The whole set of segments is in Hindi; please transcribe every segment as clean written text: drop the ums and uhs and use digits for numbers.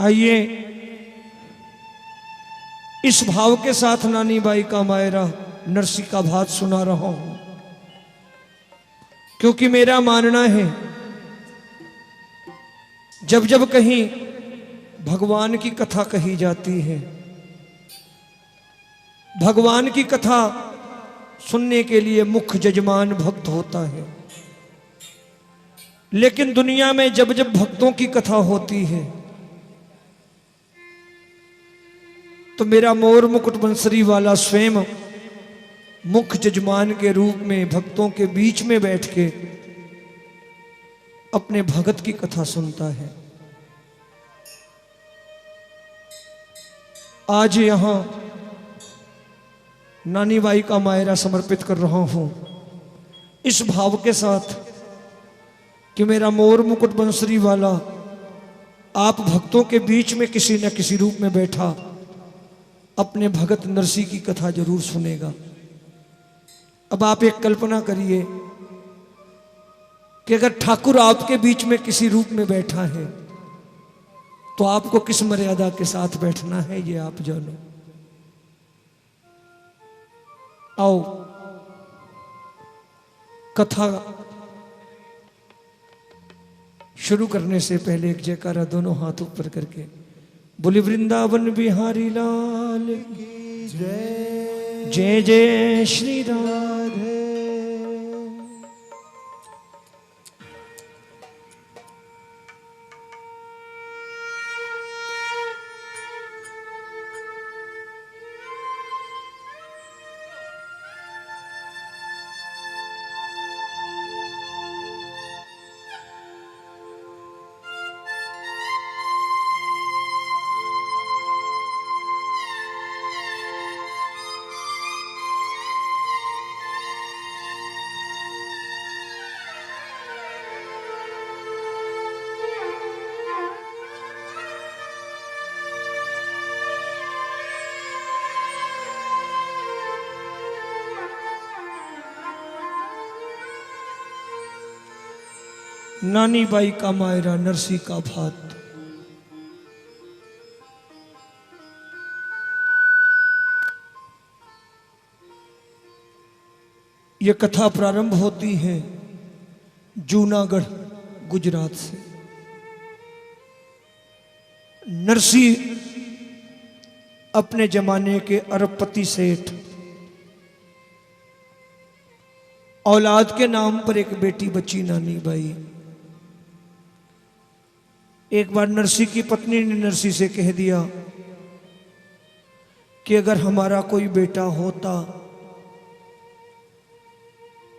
आइए इस भाव के साथ नानी बाई का मायरा नरसी का भात सुना रहा हूं, क्योंकि मेरा मानना है जब जब कहीं भगवान की कथा कही जाती है, भगवान की कथा सुनने के लिए मुख्य जजमान भक्त होता है। लेकिन दुनिया में जब जब भक्तों की कथा होती है तो मेरा मोर मुकुट बंसरी वाला स्वयं मुख्य जजमान के रूप में भक्तों के बीच में बैठ के अपने भगत की कथा सुनता है। आज यहां नानी बाई का मायरा समर्पित कर रहा हूं इस भाव के साथ कि मेरा मोर मुकुट बंसरी वाला आप भक्तों के बीच में किसी न किसी रूप में बैठा अपने भगत नरसी की कथा जरूर सुनेगा। अब आप एक कल्पना करिए कि अगर ठाकुर आपके बीच में किसी रूप में बैठा है तो आपको किस मर्यादा के साथ बैठना है, ये आप जानो। आओ कथा शुरू करने से पहले एक जयकारा दोनों हाथ ऊपर करके बोली वृंदावन बिहारी लाल की जय, जय जय श्री राधे। नानी बाई का मायरा नरसी का भात। यह कथा प्रारंभ होती है जूनागढ़ गुजरात से। नरसी अपने जमाने के अरबपति सेठ, औलाद के नाम पर एक बेटी बची नानी बाई। एक बार नरसी की पत्नी ने नरसी से कह दिया कि अगर हमारा कोई बेटा होता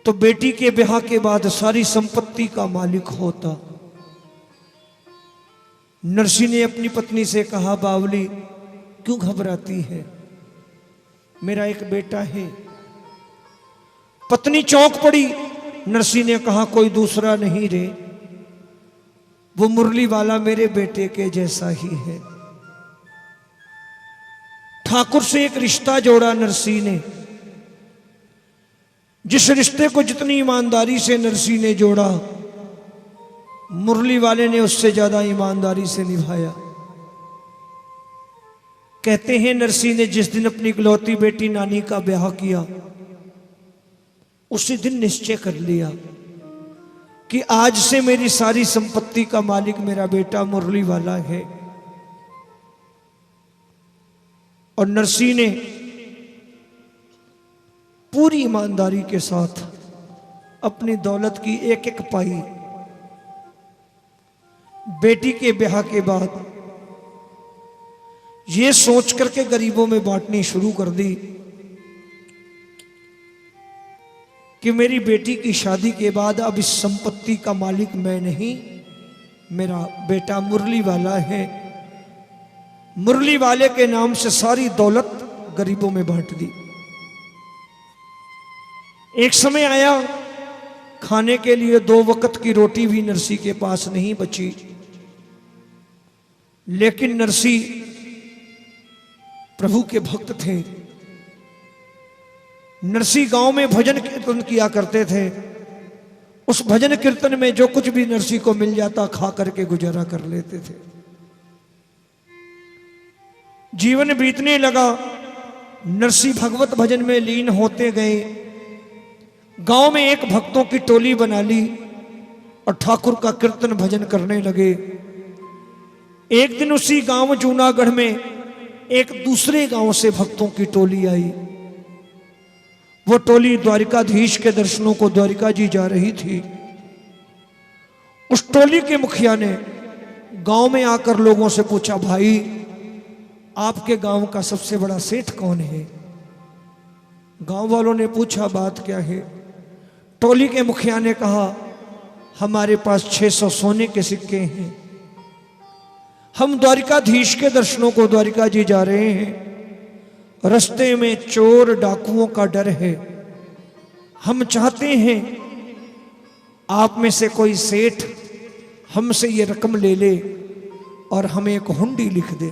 तो बेटी के ब्याह के बाद सारी संपत्ति का मालिक होता। नरसी ने अपनी पत्नी से कहा, बावली क्यों घबराती है, मेरा एक बेटा है। पत्नी चौंक पड़ी। नरसी ने कहा, कोई दूसरा नहीं रे, वो मुरली वाला मेरे बेटे के जैसा ही है। ठाकुर से एक रिश्ता जोड़ा नरसी ने, जिस रिश्ते को जितनी ईमानदारी से नरसी ने जोड़ा, मुरली वाले ने उससे ज्यादा ईमानदारी से निभाया। कहते हैं नरसी ने जिस दिन अपनी इकलौती बेटी नानी का ब्याह किया, उसी दिन निश्चय कर लिया कि आज से मेरी सारी संपत्ति का मालिक मेरा बेटा मुरली वाला है। और नरसी ने पूरी ईमानदारी के साथ अपनी दौलत की एक एक पाई बेटी के ब्याह के बाद ये सोच करके गरीबों में बांटनी शुरू कर दी कि मेरी बेटी की शादी के बाद अब इस संपत्ति का मालिक मैं नहीं, मेरा बेटा मुरली वाला है। मुरली वाले के नाम से सारी दौलत गरीबों में बांट दी। एक समय आया खाने के लिए 2 वक्त की रोटी भी नरसी के पास नहीं बची। लेकिन नरसी प्रभु के भक्त थे। नरसी गांव में भजन कीर्तन किया करते थे। उस भजन कीर्तन में जो कुछ भी नरसी को मिल जाता खा करके गुजारा कर लेते थे। जीवन बीतने लगा, नरसी भगवत भजन में लीन होते गए। गांव में एक भक्तों की टोली बना ली और ठाकुर का कीर्तन भजन करने लगे। एक दिन उसी गांव जूनागढ़ में एक दूसरे गांव से भक्तों की टोली आई। वो टोली द्वारिकाधीश के दर्शनों को द्वारिका जी जा रही थी। उस टोली के मुखिया ने गांव में आकर लोगों से पूछा, भाई आपके गांव का सबसे बड़ा सेठ कौन है? गांव वालों ने पूछा, बात क्या है? टोली के मुखिया ने कहा, हमारे पास 600 सोने के सिक्के हैं। हम द्वारिकाधीश के दर्शनों को द्वारिका जी जा रहे हैं। रास्ते में चोर डाकुओं का डर है। हम चाहते हैं आप में से कोई सेठ हमसे ये रकम ले ले और हमें एक हुंडी लिख दे,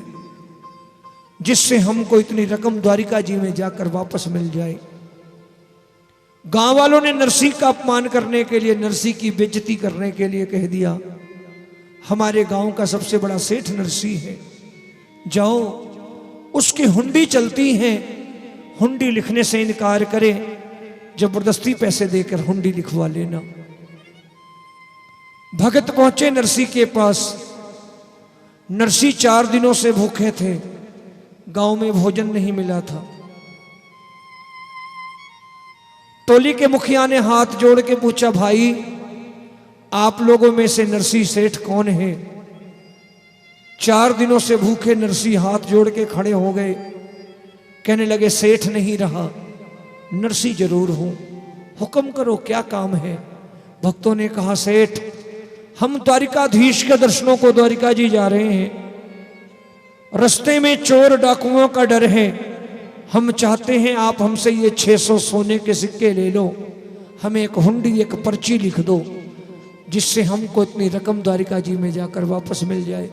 जिससे हमको इतनी रकम द्वारिका जी में जाकर वापस मिल जाए। गांव वालों ने नरसी का अपमान करने के लिए, नरसी की बेइज्जती करने के लिए कह दिया, हमारे गांव का सबसे बड़ा सेठ नरसी है, जाओ उसकी हुंडी चलती है, हुंडी लिखने से इनकार करे, जबरदस्ती पैसे देकर हुंडी लिखवा लेना। भगत पहुंचे नरसी के पास। नरसी 4 दिनों से भूखे थे, गांव में भोजन नहीं मिला था। टोली के मुखिया ने हाथ जोड़ के पूछा, भाई आप लोगों में से नरसी सेठ कौन है? 4 दिनों से भूखे नरसी हाथ जोड़ के खड़े हो गए। कहने लगे, सेठ नहीं रहा, नरसी जरूर हूं, हुक्म करो क्या काम है? भक्तों ने कहा, सेठ हम द्वारिकाधीश के दर्शनों को द्वारिका जी जा रहे हैं। रास्ते में चोर डाकुओं का डर है। हम चाहते हैं आप हमसे ये 600 सोने के सिक्के ले लो, हमें एक हुंडी, एक पर्ची लिख दो, जिससे हमको इतनी रकम द्वारिका जी में जाकर वापस मिल जाए।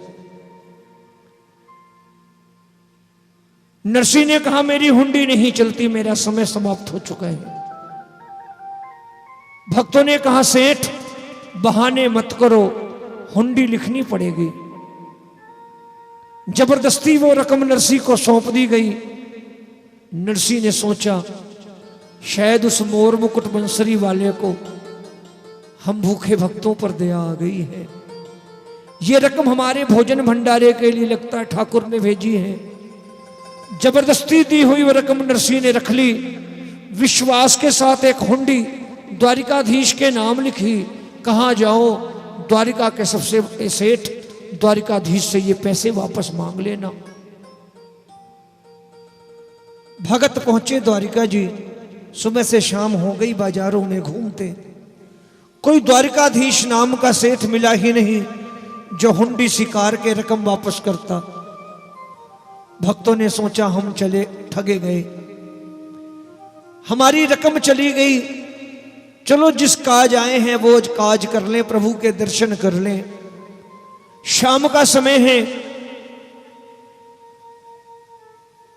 नरसी ने कहा, मेरी हुंडी नहीं चलती, मेरा समय समाप्त हो चुका है। भक्तों ने कहा, सेठ बहाने मत करो, हुंडी लिखनी पड़ेगी। जबरदस्ती वो रकम नरसी को सौंप दी गई। नरसी ने सोचा, शायद उस मोर मुकुट बंसरी वाले को हम भूखे भक्तों पर दया आ गई है। ये रकम हमारे भोजन भंडारे के लिए लगता है ठाकुर ने भेजी है। जबरदस्ती दी हुई वो रकम नरसी ने रख ली। विश्वास के साथ एक हुंडी द्वारिकाधीश के नाम लिखी। कहाँ जाओ, द्वारिका के सबसे बड़े सेठ द्वारिकाधीश से ये पैसे वापस मांग लेना। भगत पहुंचे द्वारिका जी। सुबह से शाम हो गई, बाजारों में घूमते, कोई द्वारिकाधीश नाम का सेठ मिला ही नहीं जो हुंडी शिकार के रकम वापस करता। भक्तों ने सोचा, हम चले ठगे गए, हमारी रकम चली गई। चलो जिस काज आए हैं वो काज कर लें, प्रभु के दर्शन कर लें। शाम का समय है।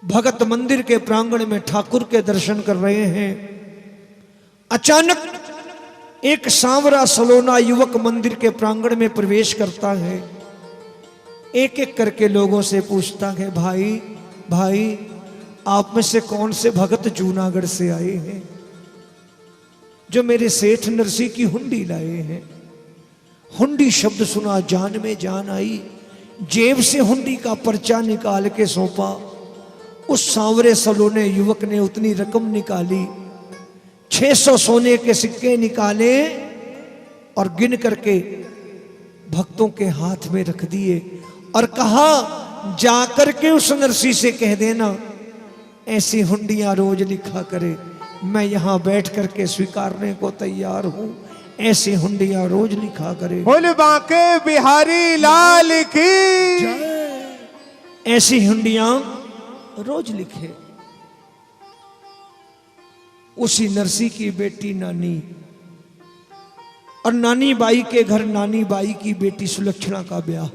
भगत मंदिर के प्रांगण में ठाकुर के दर्शन कर रहे हैं। अचानक एक सांवरा सलोना युवक मंदिर के प्रांगण में प्रवेश करता है। एक एक करके लोगों से पूछता है, भाई भाई आप में से कौन से भगत जूनागढ़ से आए हैं जो मेरे सेठ नरसी की हुंडी लाए हैं? हुंडी शब्द सुना, जान में जान आई। जेब से हुंडी का पर्चा निकाल के सौंपा। उस सांवरे सलोने युवक ने उतनी रकम निकाली, 600 सोने के सिक्के निकाले और गिन करके भक्तों के हाथ में रख दिए और कहा, जाकर के उस नरसी से कह देना ऐसी हुंडियां रोज लिखा करे, मैं यहां बैठ करके स्वीकारने को तैयार हूं। ऐसी हुंडियां रोज लिखा करे। बोल बांके बिहारी लाल की, ऐसी हुंडियां रोज लिखे। उसी नरसी की बेटी नानी और नानी बाई के घर नानी बाई की बेटी सुलक्षणा का ब्याह।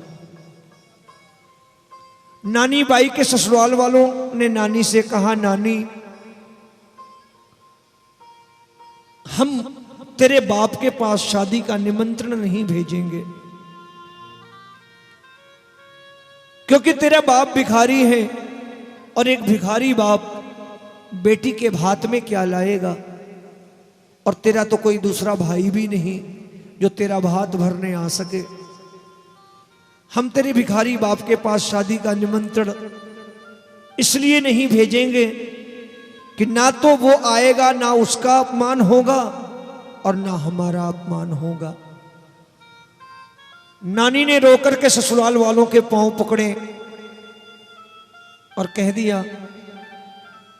नानी बाई के ससुराल वालों ने नानी से कहा, नानी हम तेरे बाप के पास शादी का निमंत्रण नहीं भेजेंगे, क्योंकि तेरा बाप भिखारी है, और एक भिखारी बाप बेटी के भात में क्या लाएगा, और तेरा तो कोई दूसरा भाई भी नहीं जो तेरा भात भरने आ सके। हम तेरे भिखारी बाप के पास शादी का निमंत्रण इसलिए नहीं भेजेंगे कि ना तो वो आएगा, ना उसका अपमान होगा और ना हमारा अपमान होगा। नानी ने रोकर के ससुराल वालों के पांव पकड़े और कह दिया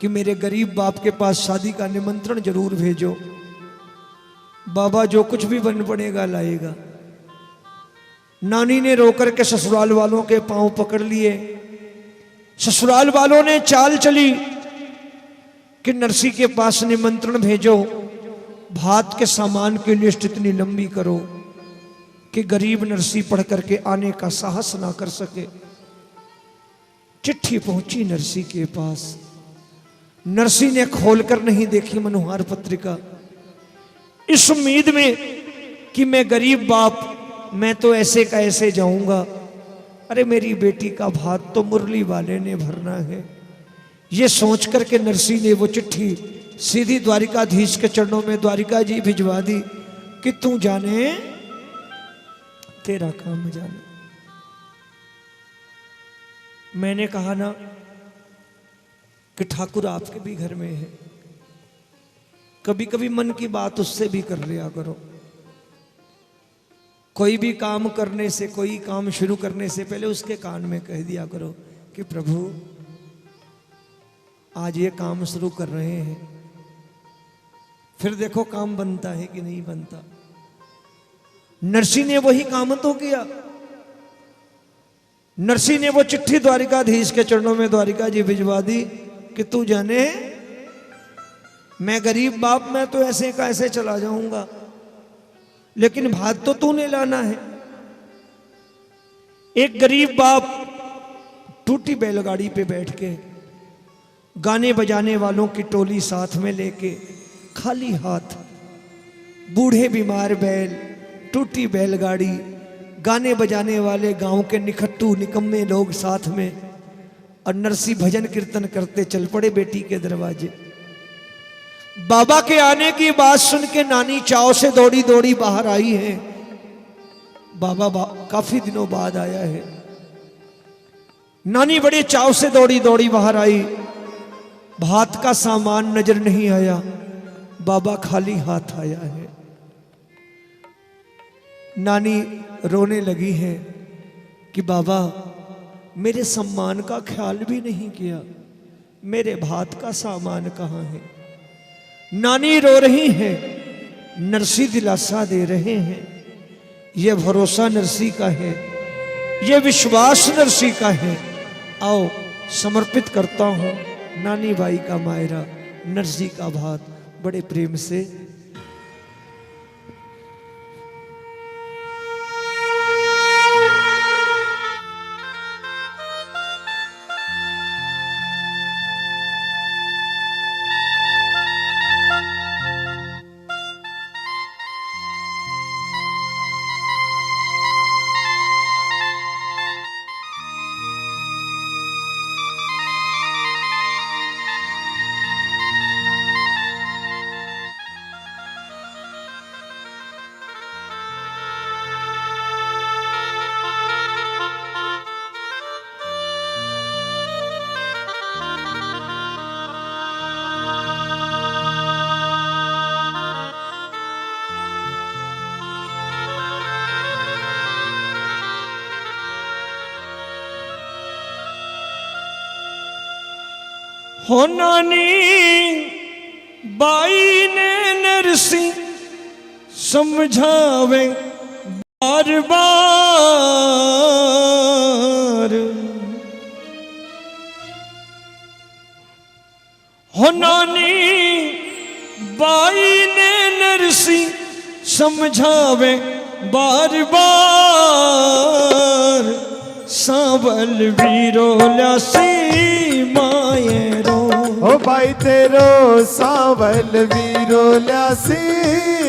कि मेरे गरीब बाप के पास शादी का निमंत्रण जरूर भेजो, बाबा जो कुछ भी बन पड़ेगा लाएगा। नानी ने रोकर के ससुराल वालों के पांव पकड़ लिए। ससुराल वालों ने चाल चली कि नरसी के पास निमंत्रण भेजो, भात के सामान की लिस्ट इतनी लंबी करो कि गरीब नरसी पढ़ करके आने का साहस ना कर सके। चिट्ठी पहुंची नरसी के पास। नरसी ने खोलकर नहीं देखी मनोहार पत्रिका, इस उम्मीद में कि मैं गरीब बाप, मैं तो ऐसे का ऐसे जाऊंगा। अरे मेरी बेटी का भात तो मुरली वाले ने भरना है। ये सोच करके नरसी ने वो चिट्ठी सीधी द्वारिकाधीश के चरणों में द्वारिका जी भिजवा दी कि तू जाने तेरा काम जाने। मैंने कहा ना कि ठाकुर आपके भी घर में है, कभी कभी मन की बात उससे भी कर लिया करो। कोई भी काम करने से, कोई काम शुरू करने से पहले उसके कान में कह दिया करो कि प्रभु आज ये काम शुरू कर रहे हैं, फिर देखो काम बनता है कि नहीं बनता। नरसी ने वही काम तो किया। नरसी ने वो चिट्ठी द्वारिकाधीश के चरणों में द्वारिका जी भिजवा दी कि तू जाने मैं गरीब बाप, मैं तो ऐसे का ऐसे चला जाऊंगा, लेकिन भात तो तूने लाना है। एक गरीब बाप टूटी बैलगाड़ी पे बैठ के, गाने बजाने वालों की टोली साथ में लेके, खाली हाथ, बूढ़े बीमार बैल, टूटी बैलगाड़ी, गाने बजाने वाले गांव के निखट्टू निकम्मे लोग साथ में, और नरसी भजन कीर्तन करते चल पड़े बेटी के दरवाजे। बाबा के आने की बात सुन के नानी चाव से दौड़ी दौड़ी बाहर आई है। बाबा काफी दिनों बाद आया है। नानी बड़े चाव से दौड़ी दौड़ी बाहर आई। भात का सामान नजर नहीं आया, बाबा खाली हाथ आया है। नानी रोने लगी है कि बाबा मेरे सम्मान का ख्याल भी नहीं किया, मेरे भात का सामान कहाँ है। नानी रो रही है, नरसी दिलासा दे रहे हैं। यह भरोसा नरसी का है, यह विश्वास नरसी का है। आओ समर्पित करता हूं नानी बाई का मायरा, नरसी का भात, बड़े प्रेम से। हो नानी बाई ने नरसी समझावे बार बार। हो नानी बाई ने नरसी समझावे बार बार। सांवल वीरो ल्यासी मायरो, हो भाई तेरो सांवल वीरो ल्यासी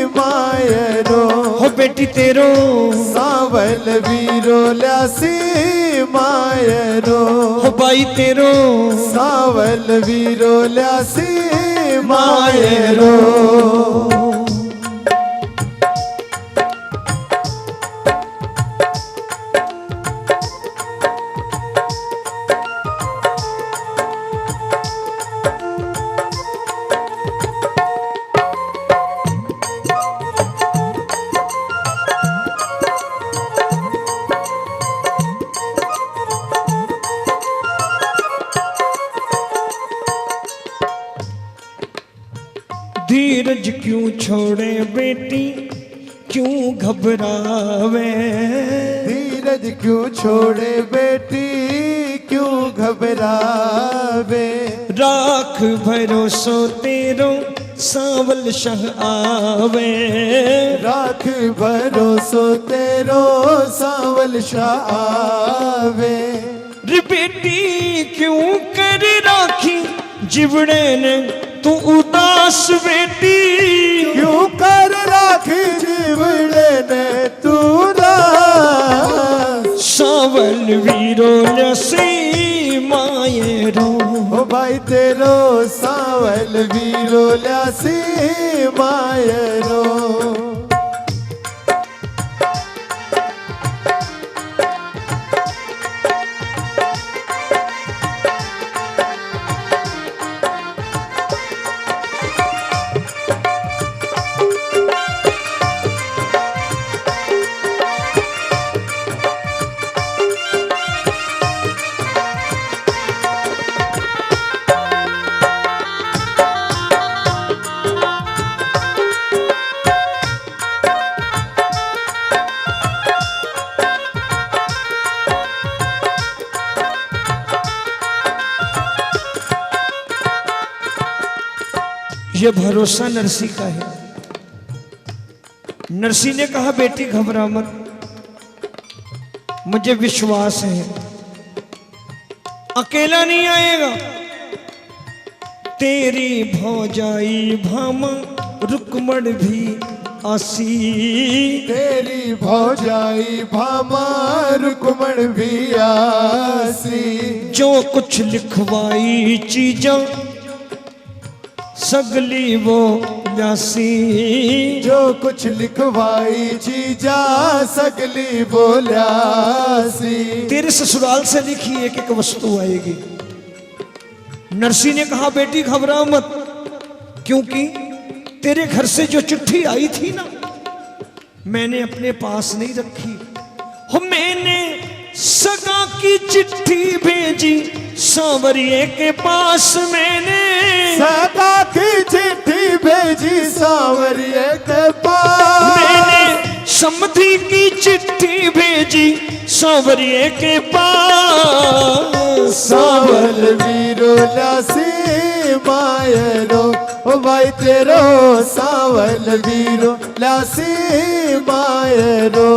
मायरो। हो बेटी तेरो सांवल वीरो ल्यासी मायरो। हो भाई तेरो सावल वीरो ल्यासी मायरो। धीरज क्यों छोड़े बेटी क्यों घबरावे, धीरज क्यों छोड़े बेटी क्यों घबरावे। राख भरोसो तेरो सावल शाह आवे, राख भरोसो तेरो सावल शाह आवे। रे बेटी क्यों कर राखी जिवड़े ने तू उदास बेटी, क्यों कर राखी जीवड़े ने तू उदास। सावल वीरो ल्यासी मायरो। ओ भाई तेरो सावल वीरो ल्यासी मायरो। ये भरोसा नरसी का है। नरसी ने कहा बेटी घबरा मत, मुझे विश्वास है अकेला नहीं आएगा। तेरी भौजाई भामा रुकमण भी आसी, तेरी भौजाई भामा रुकमण भी आसी। जो कुछ लिखवाई चीजा सगली वो ल्यासी, जो कुछ लिखवाई चीजा सगली बोल्यासी। तेरे ससुराल से लिखी एक एक वस्तु आएगी। नरसी ने कहा बेटी घबरा मत, क्योंकि तेरे घर से जो चिट्ठी आई थी ना मैंने अपने पास नहीं रखी। हो मैंने सगा की चिट्ठी भेजी सांवरिये के पास, मैंने सगा की चिट्ठी भेजी सांवरिये के पास। मैंने समधी की चिट्ठी भेजी सांवरिये के पास। सावल वीरो ल्यासी मायरो। ओ भाई तेरो सावल वीरो ल्यासी मायरो।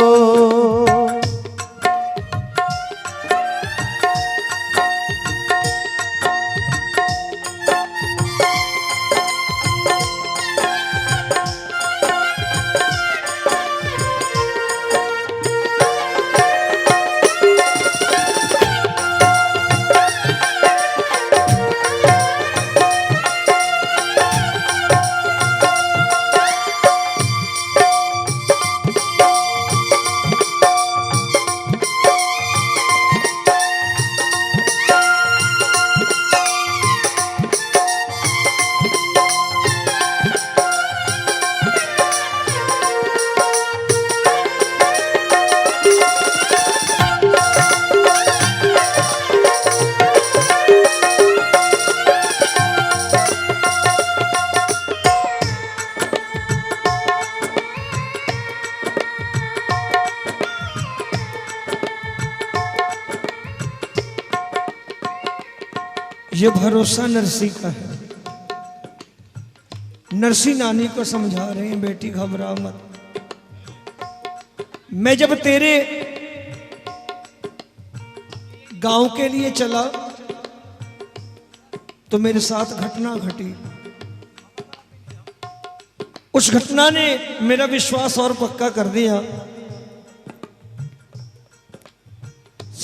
ये भरोसा नरसी का है। नरसी नानी को समझा रहे हैं बेटी घबरा मत। मैं जब तेरे गांव के लिए चला तो मेरे साथ घटना घटी। उस घटना ने मेरा विश्वास और पक्का कर दिया।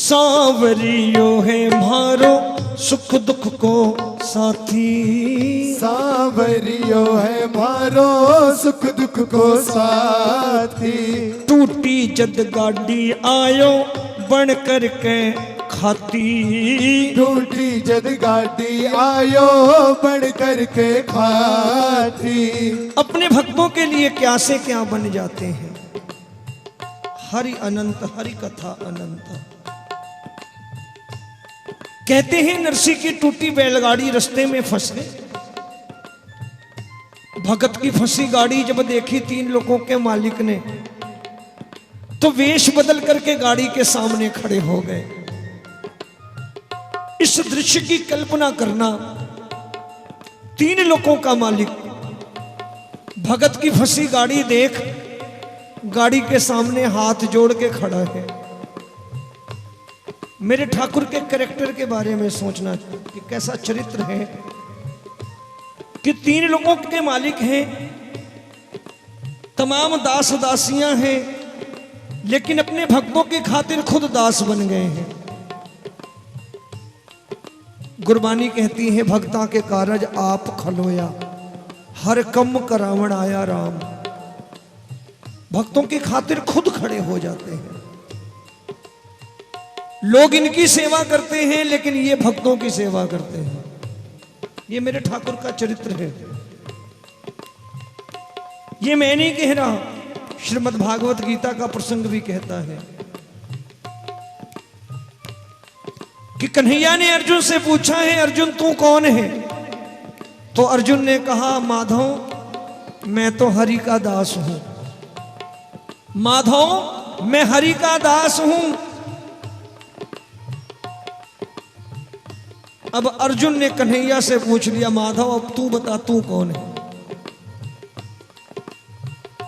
सांवरियो है मारो सुख दुख को साथी। सांवरियो है मारो सुख दुख को साथी। टूटी जद गाड़ी आयो बन करके खाती। टूटी जद गाड़ी आयो बन करके खाती। अपने भक्तों के लिए क्या से क्या बन जाते हैं। हरि अनंत, हरि कथा अनंत। कहते हैं नरसी की टूटी बैलगाड़ी रास्ते में फंस गए। भगत की फंसी गाड़ी जब देखी तीन लोगों के मालिक ने, तो वेश बदल करके गाड़ी के सामने खड़े हो गए। इस दृश्य की कल्पना करना, तीन लोगों का मालिक भगत की फंसी गाड़ी देख गाड़ी के सामने हाथ जोड़ के खड़ा है। मेरे ठाकुर के कैरेक्टर के बारे में सोचना कि कैसा चरित्र है कि तीन लोगों के मालिक हैं, तमाम दास दासियां हैं, लेकिन अपने भक्तों की खातिर खुद दास बन गए हैं। गुरबानी कहती है भक्ता के कारज आप खलोया, हर कम करावण आया राम। भक्तों की खातिर खुद खड़े हो जाते हैं। लोग इनकी सेवा करते हैं लेकिन ये भक्तों की सेवा करते हैं। ये मेरे ठाकुर का चरित्र है। ये मैं नहीं कह रहा, श्रीमद् भागवत गीता का प्रसंग भी कहता है कि कन्हैया ने अर्जुन से पूछा है, अर्जुन तू कौन है? तो अर्जुन ने कहा, माधव मैं तो हरि का दास हूं। माधव मैं हरि का दास हूं। अब अर्जुन ने कन्हैया से पूछ लिया, माधव अब तू बता तू कौन है?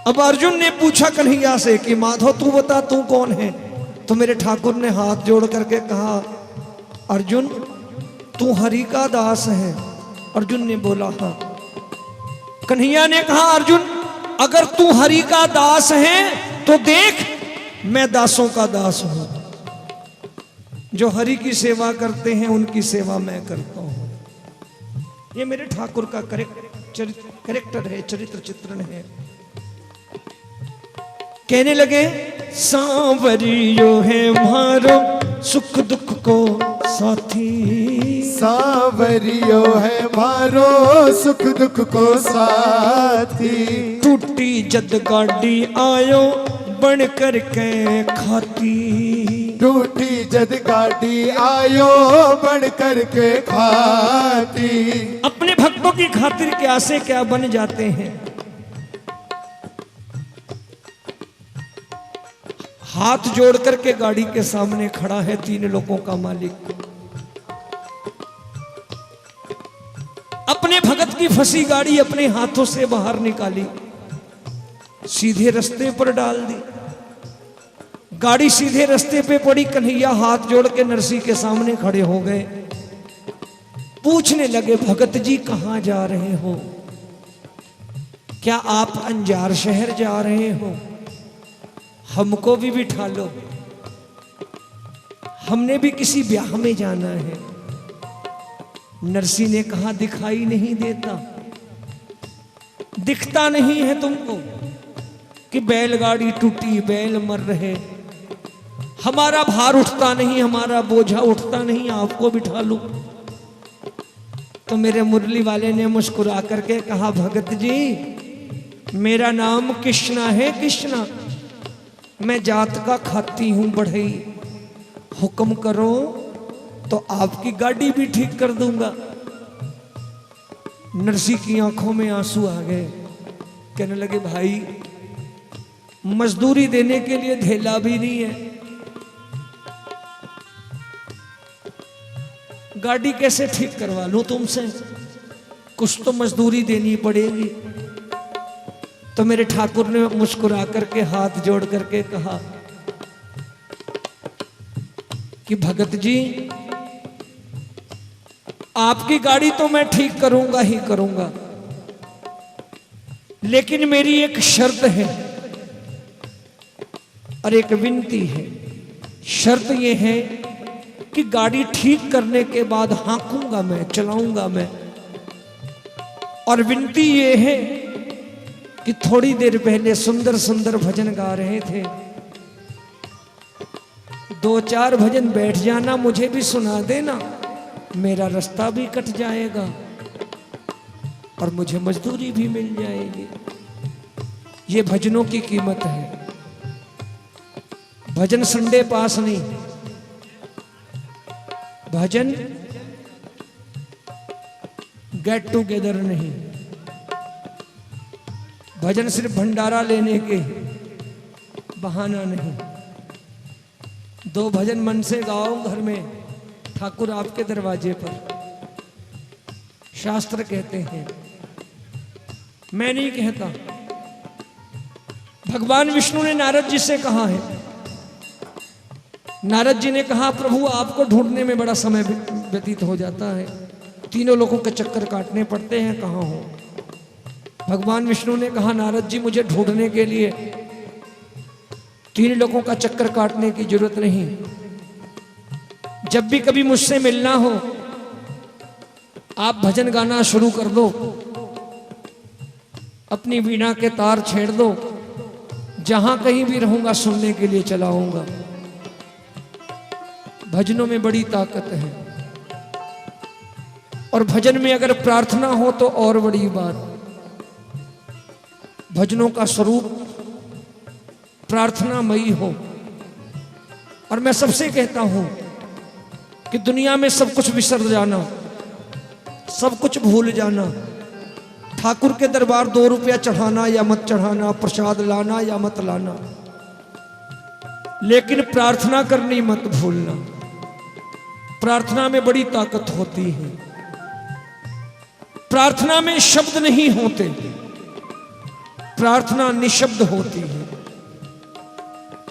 अब अर्जुन ने पूछा कन्हैया से कि माधव तू बता तू कौन है? तो मेरे ठाकुर ने हाथ जोड़ करके कहा, अर्जुन तू हरि का दास है। अर्जुन ने बोला हाँ। कन्हैया ने कहा, अर्जुन अगर तू हरि का दास है तो देख मैं दासों का दास हूं। जो हरि की सेवा करते हैं उनकी सेवा मैं करता हूं। ये मेरे ठाकुर का कैरेक्टर है, चरित्र चित्रण है। कहने लगे, सांवरियो है मारो सुख दुख को साथी। सांवरियो है मारो सुख दुख को साथी। टूटी जद गाड़ी आयो बन करके खाती। टूटी जद गाड़ी आयो बन करके खाती। अपने भक्तों की खातिर क्या से क्या बन जाते हैं। हाथ जोड़ करके गाड़ी के सामने खड़ा है तीन लोगों का मालिक। अपने भगत की फंसी गाड़ी अपने हाथों से बाहर निकाली, सीधे रास्ते पर डाल दी। गाड़ी सीधे रास्ते पे पड़ी। कन्हैया हाथ जोड़ के नरसी के सामने खड़े हो गए। पूछने लगे, भगत जी कहां जा रहे हो? क्या आप अंजार शहर जा रहे हो? हमको भी बिठा लो, हमने भी किसी ब्याह में जाना है। नरसी ने कहा, दिखाई नहीं देता, दिखता नहीं है तुमको कि बैलगाड़ी टूटी, बैल मर रहे, हमारा भार उठता नहीं, हमारा बोझा उठता नहीं, आपको बिठा लूं। तो मेरे मुरली वाले ने मुस्कुरा करके कहा, भगत जी मेरा नाम कृष्णा है, कृष्णा, मैं जात का खाती हूं बढ़ई, हुक्म करो तो आपकी गाड़ी भी ठीक कर दूंगा। नरसी की आंखों में आंसू आ गए। कहने लगे, भाई मजदूरी देने के लिए धेला भी नहीं है, गाड़ी कैसे ठीक करवा लूं तुमसे? कुछ तो मजदूरी देनी पड़ेगी। तो मेरे ठाकुर ने मुस्कुरा करके हाथ जोड़ करके कहा कि भगत जी आपकी गाड़ी तो मैं ठीक करूंगा ही करूंगा, लेकिन मेरी एक शर्त है और एक विनती है। शर्त यह है कि गाड़ी ठीक करने के बाद हाँकूंगा मैं, चलाऊंगा मैं। और विनती ये है कि थोड़ी देर पहले सुंदर सुंदर भजन गा रहे थे, 2-4 भजन बैठ जाना, मुझे भी सुना देना, मेरा रास्ता भी कट जाएगा और मुझे मजदूरी भी मिल जाएगी। ये भजनों की कीमत है। भजन संडे पास नहीं, भजन गेट टुगेदर नहीं, भजन सिर्फ भंडारा लेने के बहाना नहीं। 2 भजन मन से गाओ घर में, ठाकुर आपके दरवाजे पर। शास्त्र कहते हैं, मैं नहीं कहता। भगवान विष्णु ने नारद जी से कहा है, नारद जी ने कहा प्रभु आपको ढूंढने में बड़ा समय व्यतीत हो जाता है, तीनों लोगों के चक्कर काटने पड़ते हैं, कहाँ हो। भगवान विष्णु ने कहा नारद जी मुझे ढूंढने के लिए 3 लोगों का चक्कर काटने की जरूरत नहीं। जब भी कभी मुझसे मिलना हो आप भजन गाना शुरू कर दो, अपनी वीणा के तार छेड़ दो, जहां कहीं भी रहूंगा सुनने के लिए चला आऊंगा। भजनों में बड़ी ताकत है, और भजन में अगर प्रार्थना हो तो और बड़ी बात। भजनों का स्वरूप प्रार्थनामयी हो। और मैं सबसे कहता हूं कि दुनिया में सब कुछ बिसर जाना, सब कुछ भूल जाना, ठाकुर के दरबार 2 रुपया चढ़ाना या मत चढ़ाना, प्रसाद लाना या मत लाना, लेकिन प्रार्थना करनी मत भूलना। प्रार्थना में बड़ी ताकत होती है। प्रार्थना में शब्द नहीं होते, प्रार्थना निशब्द होती है।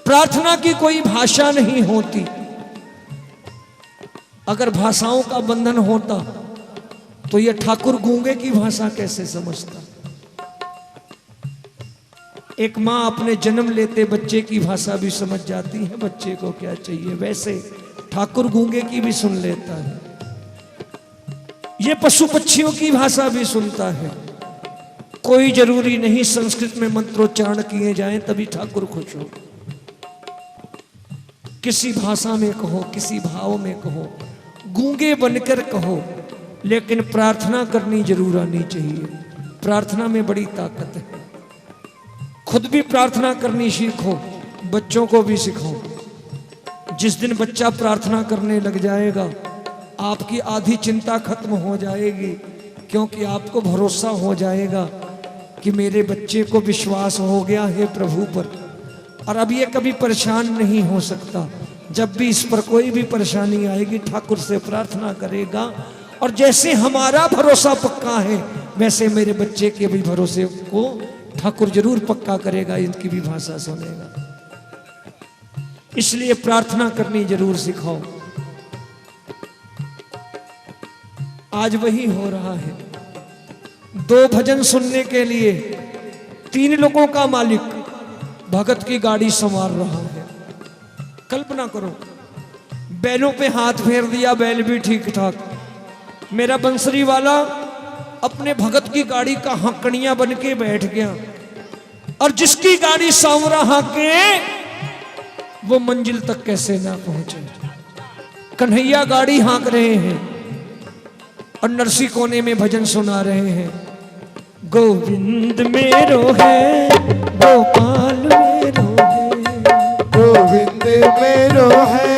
प्रार्थना की कोई भाषा नहीं होती। अगर भाषाओं का बंधन होता तो यह ठाकुर गूंगे की भाषा कैसे समझता। एक मां अपने जन्म लेते बच्चे की भाषा भी समझ जाती है, बच्चे को क्या चाहिए, वैसे ठाकुर गूंगे की भी सुन लेता है। ये पशु पक्षियों की भाषा भी सुनता है। कोई जरूरी नहीं संस्कृत में मंत्रोच्चारण किए जाएं तभी ठाकुर खुश हो। किसी भाषा में कहो, किसी भाव में कहो, गूंगे बनकर कहो, लेकिन प्रार्थना करनी जरूर आनी चाहिए। प्रार्थना में बड़ी ताकत है। खुद भी प्रार्थना करनी सीखो, बच्चों को भी सिखाओ। जिस दिन बच्चा प्रार्थना करने लग जाएगा आपकी आधी चिंता खत्म हो जाएगी, क्योंकि आपको भरोसा हो जाएगा कि मेरे बच्चे को विश्वास हो गया है प्रभु पर, और अब ये कभी परेशान नहीं हो सकता। जब भी इस पर कोई भी परेशानी आएगी ठाकुर से प्रार्थना करेगा, और जैसे हमारा भरोसा पक्का है वैसे मेरे बच्चे के भी भरोसे को ठाकुर जरूर पक्का करेगा, इनकी भी भाषा सुनेगा। इसलिए प्रार्थना करनी जरूर सिखाओ। आज वही हो रहा है। 2 भजन सुनने के लिए 3 लोगों का मालिक भगत की गाड़ी संवार रहा है। कल्पना करो, बैलों पे हाथ फेर दिया, बैल भी ठीक ठाक। मेरा बंसरी वाला अपने भगत की गाड़ी का हंकड़ियां बन के बैठ गया, और जिसकी गाड़ी सांवरा हाके वो मंजिल तक कैसे ना पहुंचे। कन्हैया गाड़ी हाँक रहे हैं और नरसी कोने में भजन सुना रहे हैं। गोविंद मेरो है, गोपाल मेरो है, गोविंद मेरो है,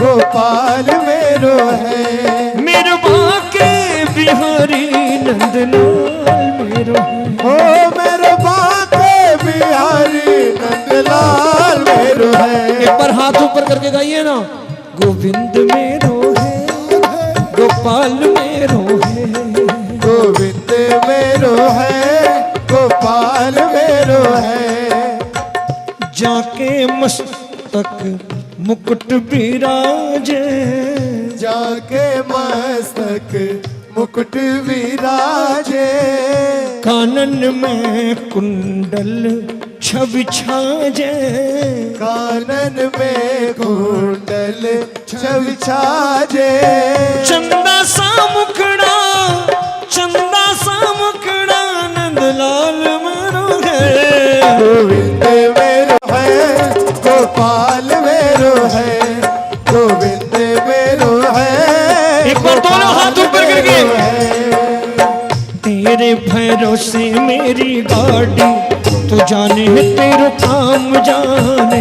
गोपाल मेरो है, मेरो बाके बिहारी नंदलाल मेरो है, ओ मेरो बाके बिहारी नंदलाल मेरो है। एक बार हाथ ऊपर करके गाइए ना। गोविंद मेरो है, गोपाल मेरो है, गोविंद मेरो है, गोपाल मेरो है, जाके मस्तक मुकुट विराजे, जाके मस्तक मुकुट विराजे, कानन में कुंडल छवि छाजे, कानन में कुंडल छवि छाजे, चंदा सा मुखड़ा, चंदा सा मुखड़ा नंदलाल मेरो है। गोविंद मेरो है, गोपाल मेरो है, गोविंद मेरो है। एक बार दोनों हाथ ऊपर करके। तेरे भरोसे मेरी गाड़ी, तू जाने तेरो काम जाने।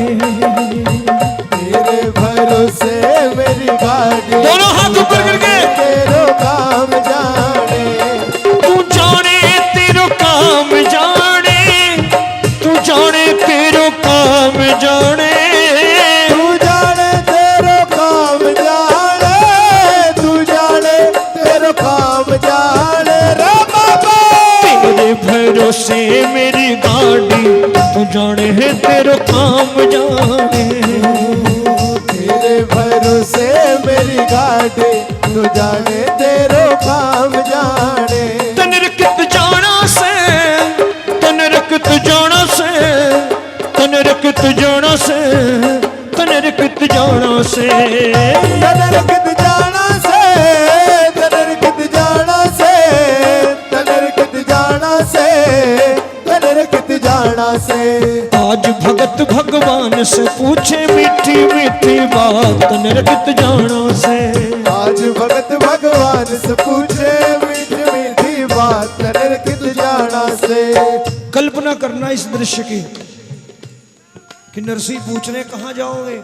तेरे भरोसे मेरी गाड़ी, दोनों हाथ ऊपर करके। तेरो काम जाने, तू जाने तेरो काम जाने, तू जाने तेरो काम जाने, तू जाने तेरो काम जाने, तू जाने तेरो काम जाने रे बाबा। तेरे भरोसे मेरी गाड़ी, तू जाने है तेरो काम जाने। तेरे भरोसे मेरी गाड़ी, तू जाने तेरो काम जाने। तनरकत जाना से, तनरकत जाना से, तनरकत जाना से, तनरकत जाना से, तनरकत जाना से, तनरकत जाना से, तनरकत जाना से, तनरकत जाना से। आज भगत भगवान से पूछे मीठी मीठी बात, तनरकत जाना से। आज भगत भगवान से पूछे मीठी मीठी बात, तनरकत जाना से। कल्पना करना इस दृश्य की कि नरसी पूछने कहाँ जाओगे,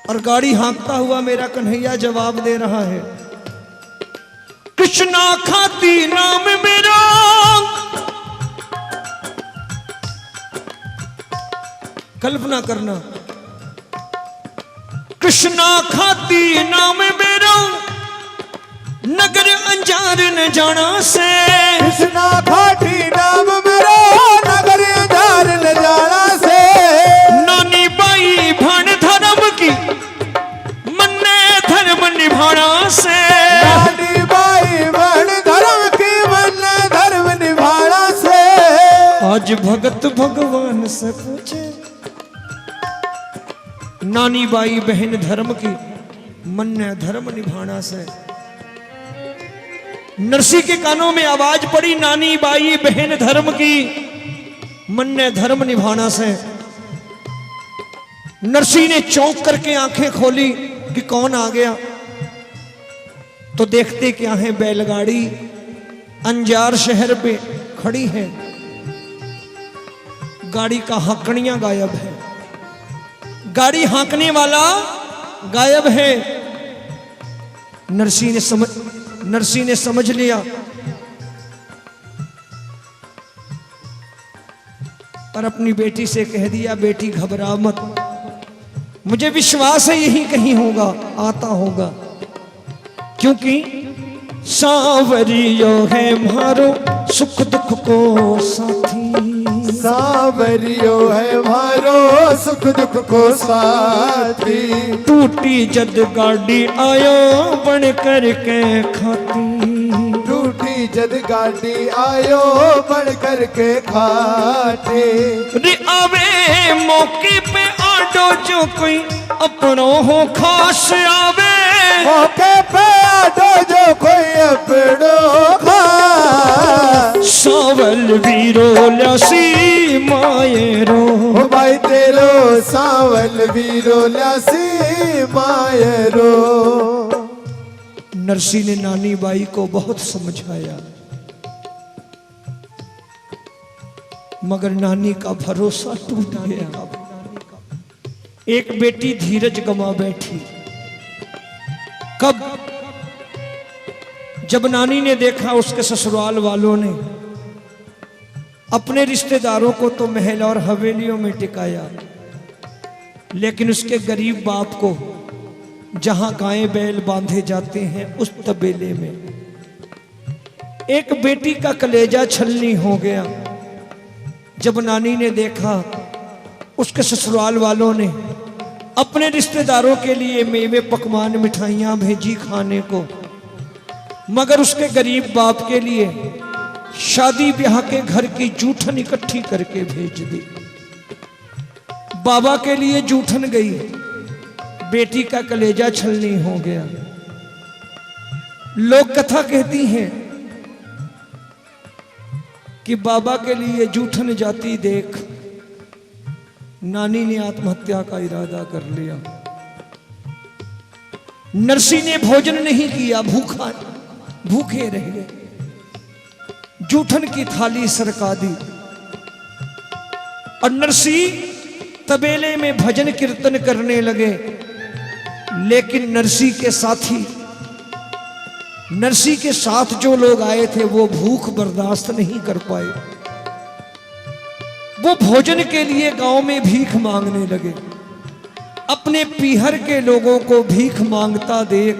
और गाड़ी हाँकता हुआ मेरा कन्हैया जवाब दे रहा है, कृष्णा खाती नाम मेरा। कल्पना करना, कृष्णा खाती नाम मेरा, नगर अंजार न जाना से। कृष्णा खाटी नाम मेरा, नगर अंजार न जाना से। नानी बाई भण धर्म की, मन्ने धर्म निभाना से। नानी बाई बहन धर्म की, मन धर्म निभाना से। आज भगत भगवान से पूछे, नानी बाई बहन धर्म की, मन्ने धर्म निभाना से। नरसी के कानों में आवाज पड़ी, नानी बाई बहन धर्म की, मन्ने धर्म निभाना से। नरसी ने चौंक करके आंखें खोली कि कौन आ गया, तो देखते क्या है, बैलगाड़ी अंजार शहर पे खड़ी है, गाड़ी का हाँकनियां गायब है, गाड़ी हाँकने वाला गायब है। नरसी ने समझ लिया, और अपनी बेटी से कह दिया, बेटी घबरा मत, मुझे विश्वास है यही कहीं होगा, आता होगा, क्योंकि सांवरियो है मारो सुख दुख को साथी। सांवरियो है मारो सुख दुख को साथी। टूटी जद गाड़ी आयो बन करके खाती। टूटी जद गाड़ी आयो बन करके खाते। रे आवे मौके पे आडो जो कोई अपनो हो खास आवे। मौके पे आडो जो कोई अपनो खास। सावल वीरो ल्यासी मायरो। ओ भाई तेरो सावल वीरो ल्यासी मायरो। नरसी ने नानी बाई को बहुत समझाया, मगर नानी का भरोसा टूट गया। एक बेटी धीरज गंवा बैठी। कब? जब नानी ने देखा उसके ससुराल वालों ने अपने रिश्तेदारों को तो महल और हवेलियों में टिकाया, लेकिन उसके गरीब बाप को जहां गायें बैल बांधे जाते हैं उस तबेले में एक बेटी का कलेजा छलनी हो गया। जब नानी ने देखा, उसके ससुराल वालों ने अपने रिश्तेदारों के लिए मेवे पकवान मिठाइयां भेजी खाने को, मगर उसके गरीब बाप के लिए शादी ब्याह के घर की जूठन इकट्ठी करके भेज दी। बाबा के लिए जूठन गई, बेटी का कलेजा छलनी हो गया। लोक कथा कहती हैं कि बाबा के लिए जूठन जाती देख नानी ने आत्महत्या का इरादा कर लिया। नरसी ने भोजन नहीं किया, भूखे रह गए। जूठन की थाली सरका दी और नरसी तबेले में भजन कीर्तन करने लगे। लेकिन नरसी के साथ जो लोग आए थे वो भूख बर्दाश्त नहीं कर पाए। वो भोजन के लिए गांव में भीख मांगने लगे। अपने पीहर के लोगों को भीख मांगता देख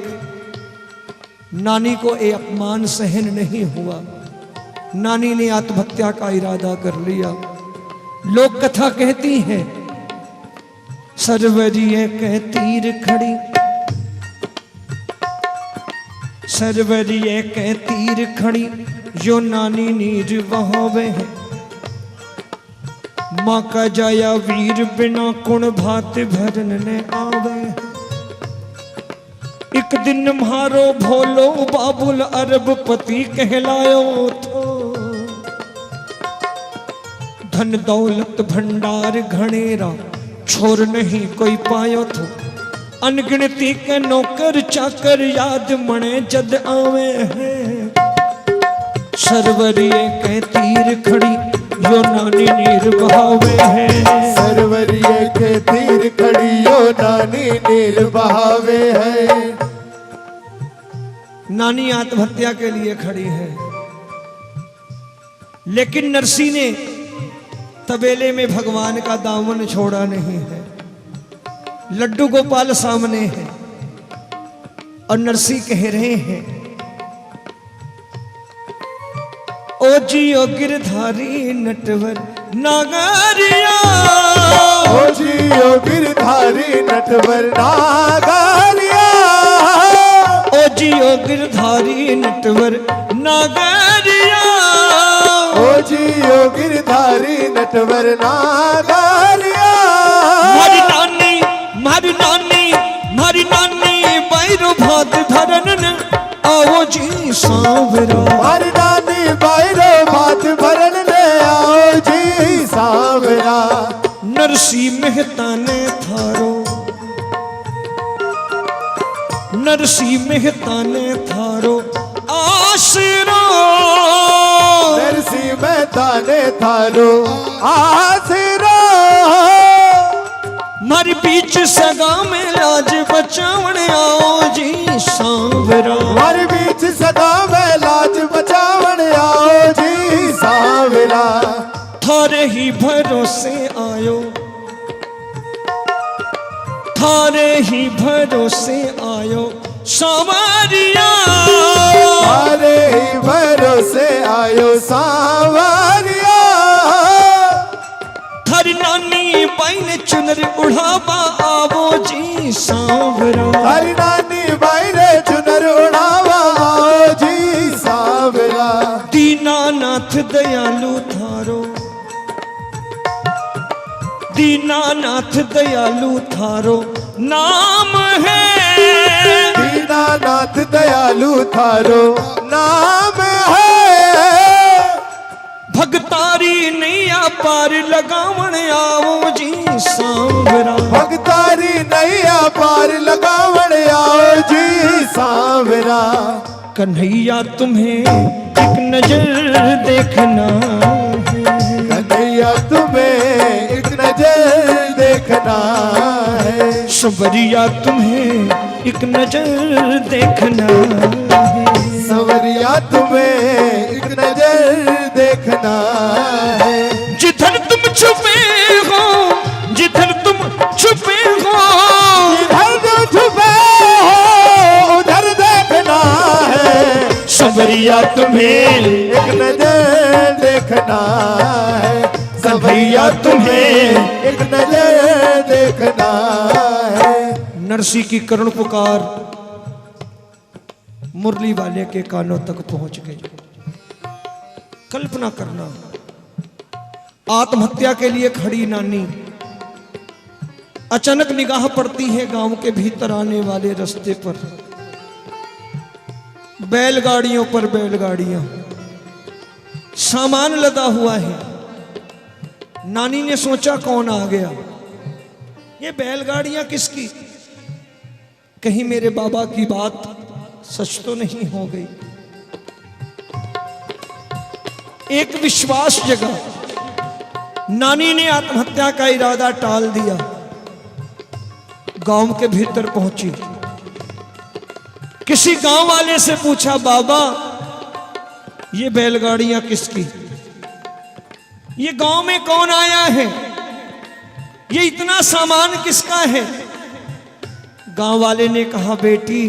नानी को ये अपमान सहन नहीं हुआ। नानी ने आत्महत्या का इरादा कर लिया। लोक कथा कहती है सरवरिये के तीर खड़ी, सरवरिये के तीर खड़ी जो नानी नीर बहावे है। माँ का जाया वीर बिना कुण भात भरन ने आवे। एक दिन म्हारो भोलो बाबुल अरबपति कहलायो थो। धन दौलत भंडार घनेरा छोर नहीं कोई पायो थो। अनगिनती के नौकर चाकर याद मणे जद आवे हैं। सरवरिये के तीर खड़ी यो नानी नीर बहावे है। सरवरिये के तीर खड़ी यो नानी नीर बहावे है। नानी आत्महत्या के लिए खड़ी है, लेकिन नरसी ने तबेले में भगवान का दामन छोड़ा नहीं है। लड्डू गोपाल सामने है और नरसी कह रहे हैं ओ जियो गिरधारी नटवर नागरिया। ओ जियो गिरधारी नटवर नागरिया। ओ जियो गिरधारी नटवर नागरिया। ओ जियो गिरधारी नटवर नागरिया। मारी नानी मारी नानी मारी नानी बैरो भात धरन ने आओ जी सांवरा। मारी नानी बैरो भात भरन ने आओ जी सांवरा। नरसी मेहता ने थारो, नरसी मेहता ने थारो आसरो। नरसी मेहता ने थारो आसरो। मारी बीच सगा में लाज बचावन आओ जी सांवरा। मारी बीच सदा में लाज बचावन आओ जी सांवरा। थारे ही भरोसे आयो, थारे ही भरोसे आयो सांवरिया। थारे ही भरोसे आयो सांवरिया। थारी नानी बाई ने चुनर उड़ावा आवो जी सांवरा। थारी नानी बाई ने चुनर उड़ावा आओ जी सांवरा। दीनानाथ दयालु थारो, दीनानाथ दयालु थारो नाम है। दीनानाथ दयालु थारो नाम है। भगतारी नैया पार लगावण आओ जी सांवरा। भगतारी नैया पार लगावण आओ जी सांवरा। कन्हैया तुम्हें एक नजर देखना है। कन्हैया तुम्हें एक नजर देखना है। सवरिया तुम्हें एक नजर देखना है। सवरिया तुम्हें एक नजर देखना है। जिधर तुम छुपे हो, जिधर तुम छुपे हो, जिधर तुम छुपे हो उधर देखना है। सवरिया तुम्हें एक नजर देखना है। कन्हैया तुम्हें एक नजर देखना है। नरसी की करुण पुकार मुरली वाले के कानों तक पहुंच गई। कल्पना करना, आत्महत्या के लिए खड़ी नानी, अचानक निगाह पड़ती है गांव के भीतर आने वाले रास्ते पर, बैलगाड़ियों पर बैलगाड़ियां, सामान लदा हुआ है। नानी ने सोचा कौन आ गया, ये बैलगाड़ियां किसकी, कहीं मेरे बाबा की बात सच तो नहीं हो गई। एक विश्वास जगा, नानी ने आत्महत्या का इरादा टाल दिया, गांव के भीतर पहुंची, किसी गांव वाले से पूछा, बाबा ये बैलगाड़ियां किसकी, ये गांव में कौन आया है, ये इतना सामान किसका है। गांव वाले ने कहा, बेटी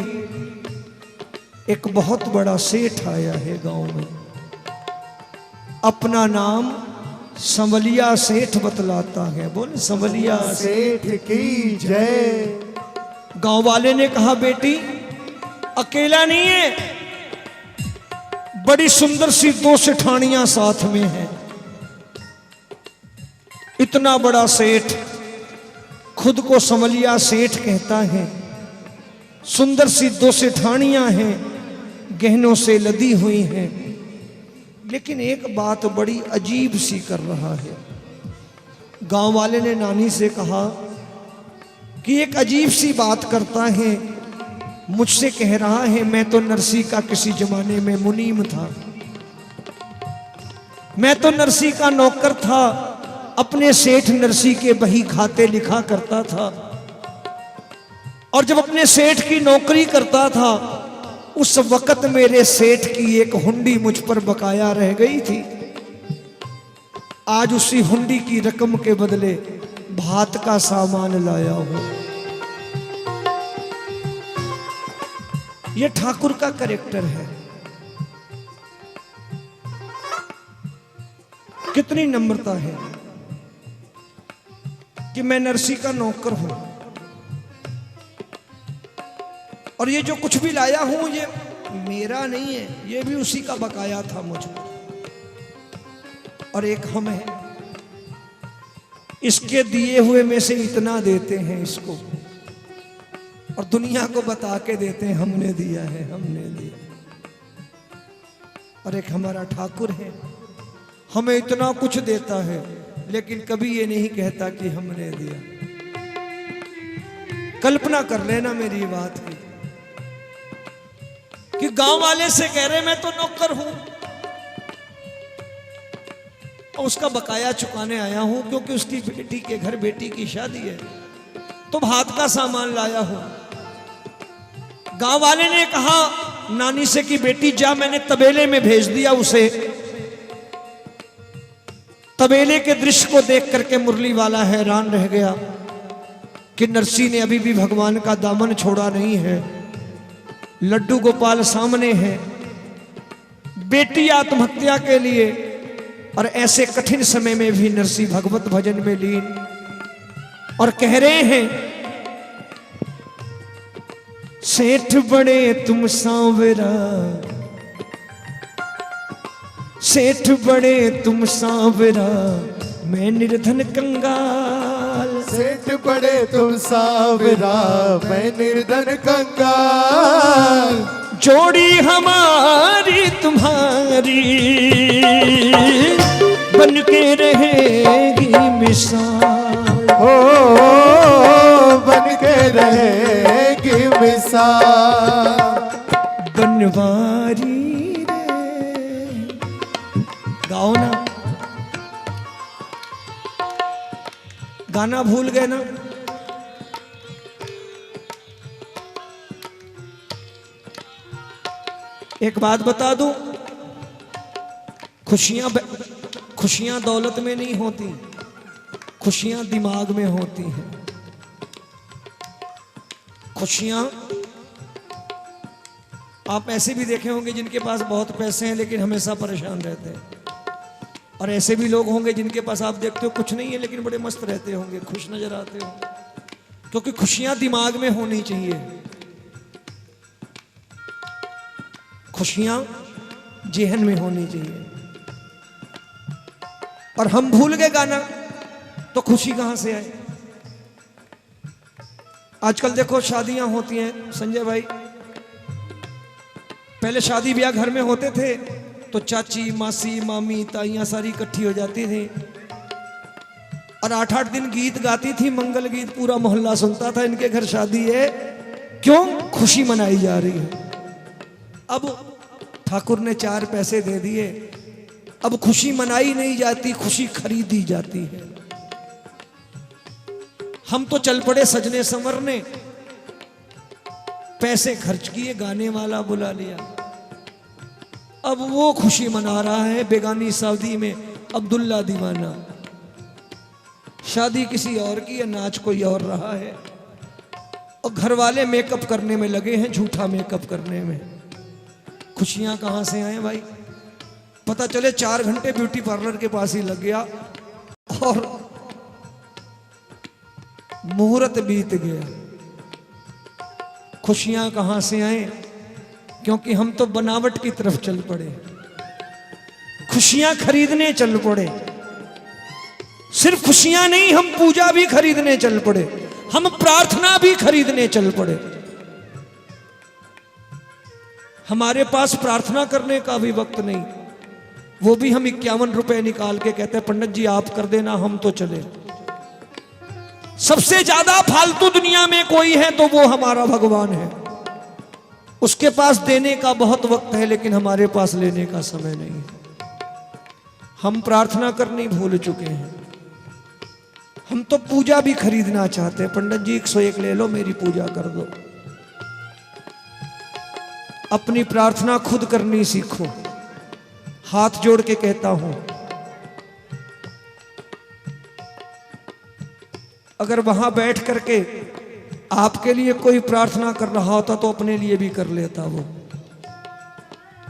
एक बहुत बड़ा सेठ आया है गांव में, अपना नाम संवलिया सेठ बतलाता है। बोल संवलिया सेठ की जय। गांव वाले ने कहा, बेटी अकेला नहीं है, बड़ी सुंदर सी 2 सेठानियां साथ में हैं। इतना बड़ा सेठ खुद को संवलिया सेठ कहता है, सुंदर सी 2 सेठानियां हैं, गहनों से लदी हुई हैं, लेकिन एक बात बड़ी अजीब सी कर रहा है। गांव वाले ने नानी से कहा कि एक अजीब सी बात करता है, मुझसे कह रहा है मैं तो नरसी का किसी जमाने में मुनीम था, मैं तो नरसी का नौकर था, अपने सेठ नरसी के बही खाते लिखा करता था, और जब अपने सेठ की नौकरी करता था उस वक्त मेरे सेठ की एक हुंडी मुझ पर बकाया रह गई थी। आज उसी हुंडी की रकम के बदले भात का सामान लाया हूं। यह ठाकुर का कैरेक्टर है। कितनी नम्रता है कि मैं नरसी का नौकर हूं और ये जो कुछ भी लाया हूं ये मेरा नहीं है, ये भी उसी का बकाया था मुझे। और एक हम है, इसके दिए हुए में से इतना देते हैं इसको और दुनिया को बता के देते हैं हमने दिया है, हमने दिया। और एक हमारा ठाकुर है, हमें इतना कुछ देता है लेकिन कभी ये नहीं कहता कि हमने दिया। कल्पना कर लेना मेरी बात की कि गांव वाले से कह रहे मैं तो नौकर हूं और उसका बकाया चुकाने आया हूं क्योंकि उसकी बेटी के घर बेटी की शादी है तो भात का सामान लाया हूं। गांव वाले ने कहा नानी से कि बेटी जा, मैंने तबेले में भेज दिया उसे। तबेले के दृश्य को देख करके मुरली वाला हैरान रह गया कि नरसी ने अभी भी भगवान का दामन छोड़ा नहीं है। लड्डू गोपाल सामने है, बेटी आत्महत्या के लिए, और ऐसे कठिन समय में भी नरसी भगवत भजन में लीन और कह रहे हैं सेठ बड़े तुम सांवरा, सेठ बड़े तुम सांवरा, मैं निर्धन कंगाल। सेठ बड़े तुम सांवरा, मैं निर्धन कंगाल। जोड़ी हमारी तुम्हारी बन के रहेगी मिसाल। हो बन के रहेगी मिसाल। बनवारी रे, गाओ ना, गाना भूल गए ना। एक बात बता दूं, खुशियां दौलत में नहीं होती, खुशियां दिमाग में होती हैं। खुशियां आप ऐसे भी देखे होंगे जिनके पास बहुत पैसे हैं लेकिन हमेशा परेशान रहते हैं, और ऐसे भी लोग होंगे जिनके पास आप देखते हो कुछ नहीं है लेकिन बड़े मस्त रहते होंगे, खुश नजर आते होंगे। क्योंकि खुशियां दिमाग में होनी चाहिए, खुशियां जेहन में होनी चाहिए। और हम भूल गए गाना, तो खुशी कहां से आए? आजकल देखो शादियां होती हैं संजय भाई, पहले शादी ब्याह घर में होते थे तो चाची मासी मामी ताइयां सारी इकट्ठी हो जाती थी और 8-8 दिन गीत गाती थी, मंगल गीत, पूरा मोहल्ला सुनता था इनके घर शादी है। क्यों? खुशी मनाई जा रही है। अब ठाकुर ने 4 पैसे दे दिए, अब खुशी मनाई नहीं जाती, खुशी खरीदी जाती है। हम तो चल पड़े सजने संवरने, पैसे खर्च किए, गाने वाला बुला लिया, अब वो खुशी मना रहा है बेगानी शादी में अब्दुल्ला दीवाना। शादी किसी और की है, नाच कोई और रहा है, और घर वाले मेकअप करने में लगे हैं, झूठा मेकअप करने में। खुशियां कहां से आए भाई? पता चले 4 घंटे ब्यूटी पार्लर के पास ही लग गया और मुहूर्त बीत गया। खुशियां कहां से आए? क्योंकि हम तो बनावट की तरफ चल पड़े, खुशियां खरीदने चल पड़े। सिर्फ खुशियां नहीं, हम पूजा भी खरीदने चल पड़े, हम प्रार्थना भी खरीदने चल पड़े। हमारे पास प्रार्थना करने का भी वक्त नहीं, वो भी हम 51 रुपए निकाल के कहते हैं पंडित जी आप कर देना, हम तो चले। सबसे ज्यादा फालतू दुनिया में कोई है तो वो हमारा भगवान है। उसके पास देने का बहुत वक्त है, लेकिन हमारे पास लेने का समय नहीं है। हम प्रार्थना करनी भूल चुके हैं। हम तो पूजा भी खरीदना चाहते हैं, पंडित जी 101 ले लो, मेरी पूजा कर दो। अपनी प्रार्थना खुद करनी सीखो। हाथ जोड़ के कहता हूं, अगर वहां बैठ करके आपके लिए कोई प्रार्थना कर रहा होता तो अपने लिए भी कर लेता वो।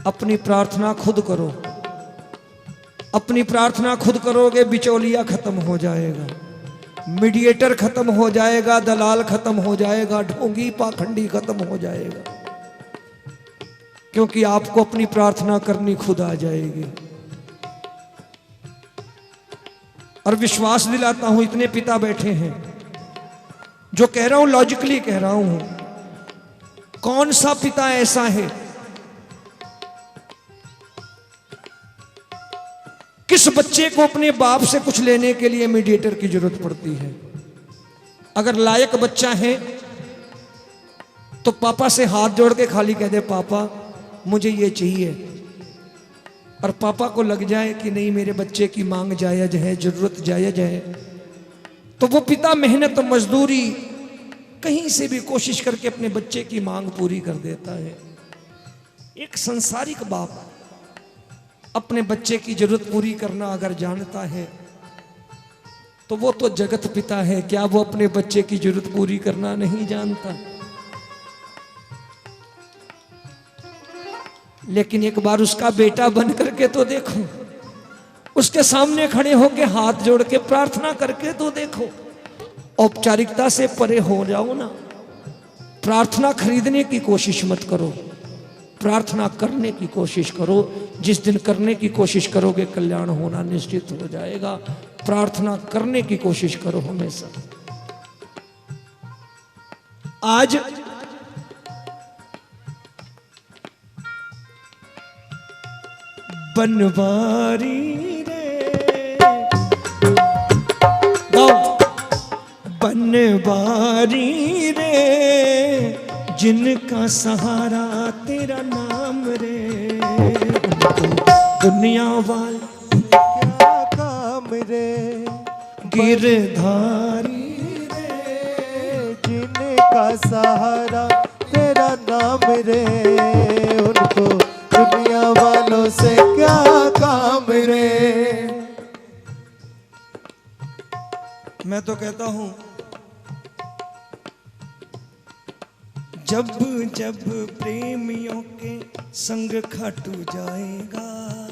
अपनी प्रार्थना खुद करो। अपनी प्रार्थना खुद करोगे, बिचौलिया खत्म हो जाएगा, मीडिएटर खत्म हो जाएगा, दलाल खत्म हो जाएगा, ढोंगी पाखंडी खत्म हो जाएगा, क्योंकि आपको अपनी प्रार्थना करनी खुद आ जाएगी। और विश्वास दिलाता हूं, इतने पिता बैठे हैं, जो कह रहा हूं लॉजिकली कह रहा हूं, कौन सा पिता ऐसा है, किस बच्चे को अपने बाप से कुछ लेने के लिए मीडिएटर की जरूरत पड़ती है? अगर लायक बच्चा है तो पापा से हाथ जोड़ के खाली कह दे पापा मुझे ये चाहिए, और पापा को लग जाए कि नहीं मेरे बच्चे की मांग जायज है, जरूरत जायज है, तो वो पिता मेहनत मजदूरी कहीं से भी कोशिश करके अपने बच्चे की मांग पूरी कर देता है। एक संसारिक बाप अपने बच्चे की जरूरत पूरी करना अगर जानता है तो वो तो जगत पिता है, क्या वो अपने बच्चे की जरूरत पूरी करना नहीं जानता? लेकिन एक बार उसका बेटा बन करके तो देखो, उसके सामने खड़े होके हाथ जोड़ के प्रार्थना करके तो देखो। औपचारिकता से परे हो जाओ ना। प्रार्थना खरीदने की कोशिश मत करो, प्रार्थना करने की कोशिश करो। जिस दिन करने की कोशिश करोगे कल्याण होना निश्चित हो जाएगा। प्रार्थना करने की कोशिश करो हमेशा। आज बनवारी रे बनवारी रे, जिनका सहारा तेरा नाम रे, दुनिया वाले क्या काम रे, गिरधारी रे जिनका सहारा तेरा नाम रे, उनको दुनिया वालों से क्या काम रे। मैं तो कहता हूं जब जब प्रेमियों के संग खाटू जाएगा,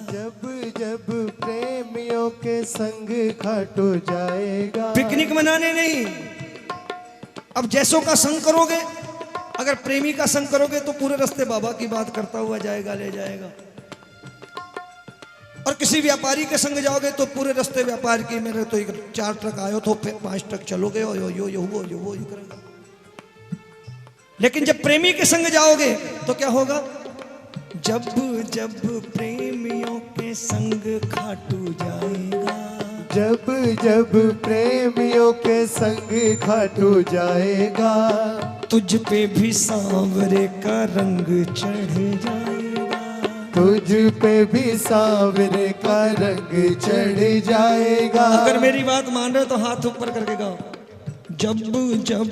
जब जब प्रेमियों के संग खाटू जाएगा। पिकनिक मनाने नहीं, अब जैसों का संग करोगे, अगर प्रेमी का संग करोगे तो पूरे रास्ते बाबा की बात करता हुआ जाएगा, ले जाएगा। और किसी व्यापारी के संग जाओगे तो पूरे रास्ते व्यापार की, मेरे तो 4 ट्रक आयो तो 5 ट्रक चलोगे, यो करेगा। लेकिन जब प्रेमी के संग जाओगे तो क्या होगा? जब जब प्रेमियों के संग खाटू जाएगा, जब जब प्रेमियों के संग खाटू जाएगा, तुझ पे भी सांवरे का रंग चढ़ जाएगा, तुझ पे भी सांवरे का रंग चढ़ जाएगा। अगर मेरी बात मान रहे हो तो हाथ ऊपर करके गाओ। जब जब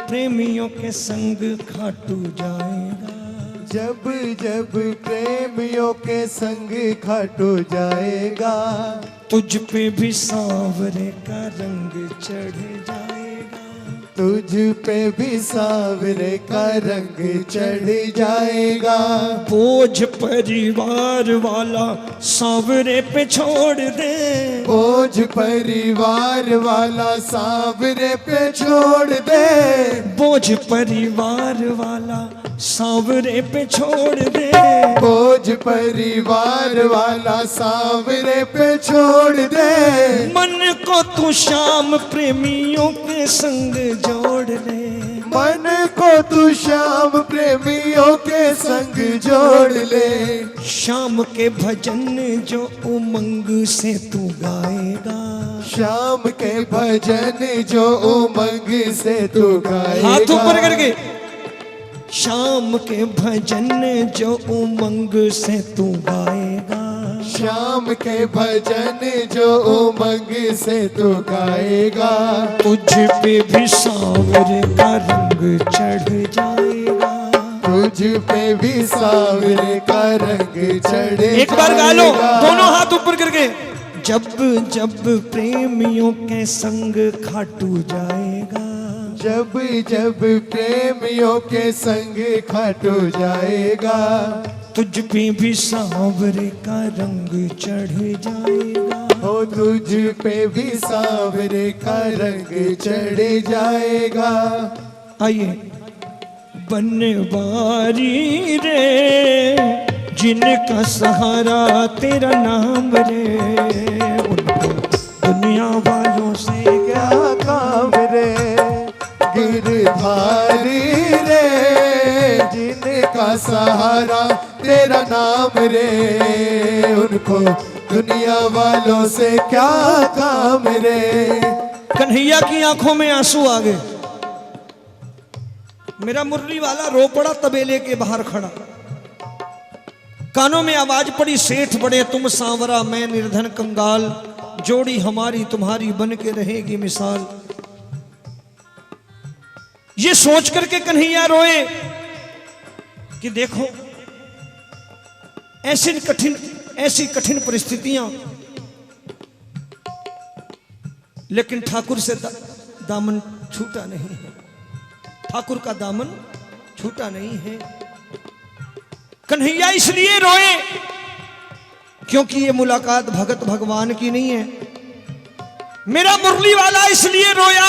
प्रेमियों के संग खाटू जाएगा, जब जब प्रेमियों के संग खाटू जाएगा, तुझ पे भी सांवरे का रंग चढ़ जाएगा, तुझ पे भी सांवरे का रंग चढ़ जाएगा। बोझ परिवार वाला सांवरे पे छोड़ दे, बोझ परिवार वाला सांवरे पे छोड़ दे, बोझ परिवार वाला सांवरे पे छोड़ दे, बोझ परिवार वाला सांवरे पे छोड़ दे। मन को तू शाम प्रेमियों के संग जोड़ ले, मन को तू शाम प्रेमियों के संग जोड़ ले, शाम के भजन जो उमंग से तू गाएगा, शाम के भजन जो उमंग से तू गाएगा। हाथ ऊपर करके, शाम के भजन जो उमंग से तू गाएगा, शाम के भजन जो उमंग से तू गाएगा, तुझ पे भी सांवरे का रंग चढ़ जाएगा, तुझ पे भी सांवरे का रंग चढ़ एक बार गा लो दोनों हाथ ऊपर करके। जब जब प्रेमियों के संग खाटू जाएगा, जब जब प्रेमियों के संग खाटू जाएगा, तुझ पे भी सांवरे का रंग चढ़ जाएगा, हो तुझ पे भी सांवरे का रंग चढ़ जाएगा। आइए। बनवारी रे जिनका सहारा तेरा नाम रे, उनको दुनिया वालों से क्या काम रे, गिरधारी रे जिनका सहारा तेरा नाम रे, उनको दुनिया वालों से क्या काम रे। कन्हैया की आंखों में आंसू आ गए। मेरा मुरली वाला रो पड़ा तबेले के बाहर खड़ा, कानों में आवाज पड़ी, सेठ बड़े तुम सांवरा मैं निर्धन कंगाल, जोड़ी हमारी तुम्हारी बन के रहेगी मिसाल। ये सोच करके कन्हैया रोए कि देखो ऐसी कठिन परिस्थितियां, लेकिन ठाकुर से दामन छूटा नहीं है, ठाकुर का दामन छूटा नहीं है। कन्हैया इसलिए रोए क्योंकि ये मुलाकात भगत भगवान की नहीं है। मेरा मुरली वाला इसलिए रोया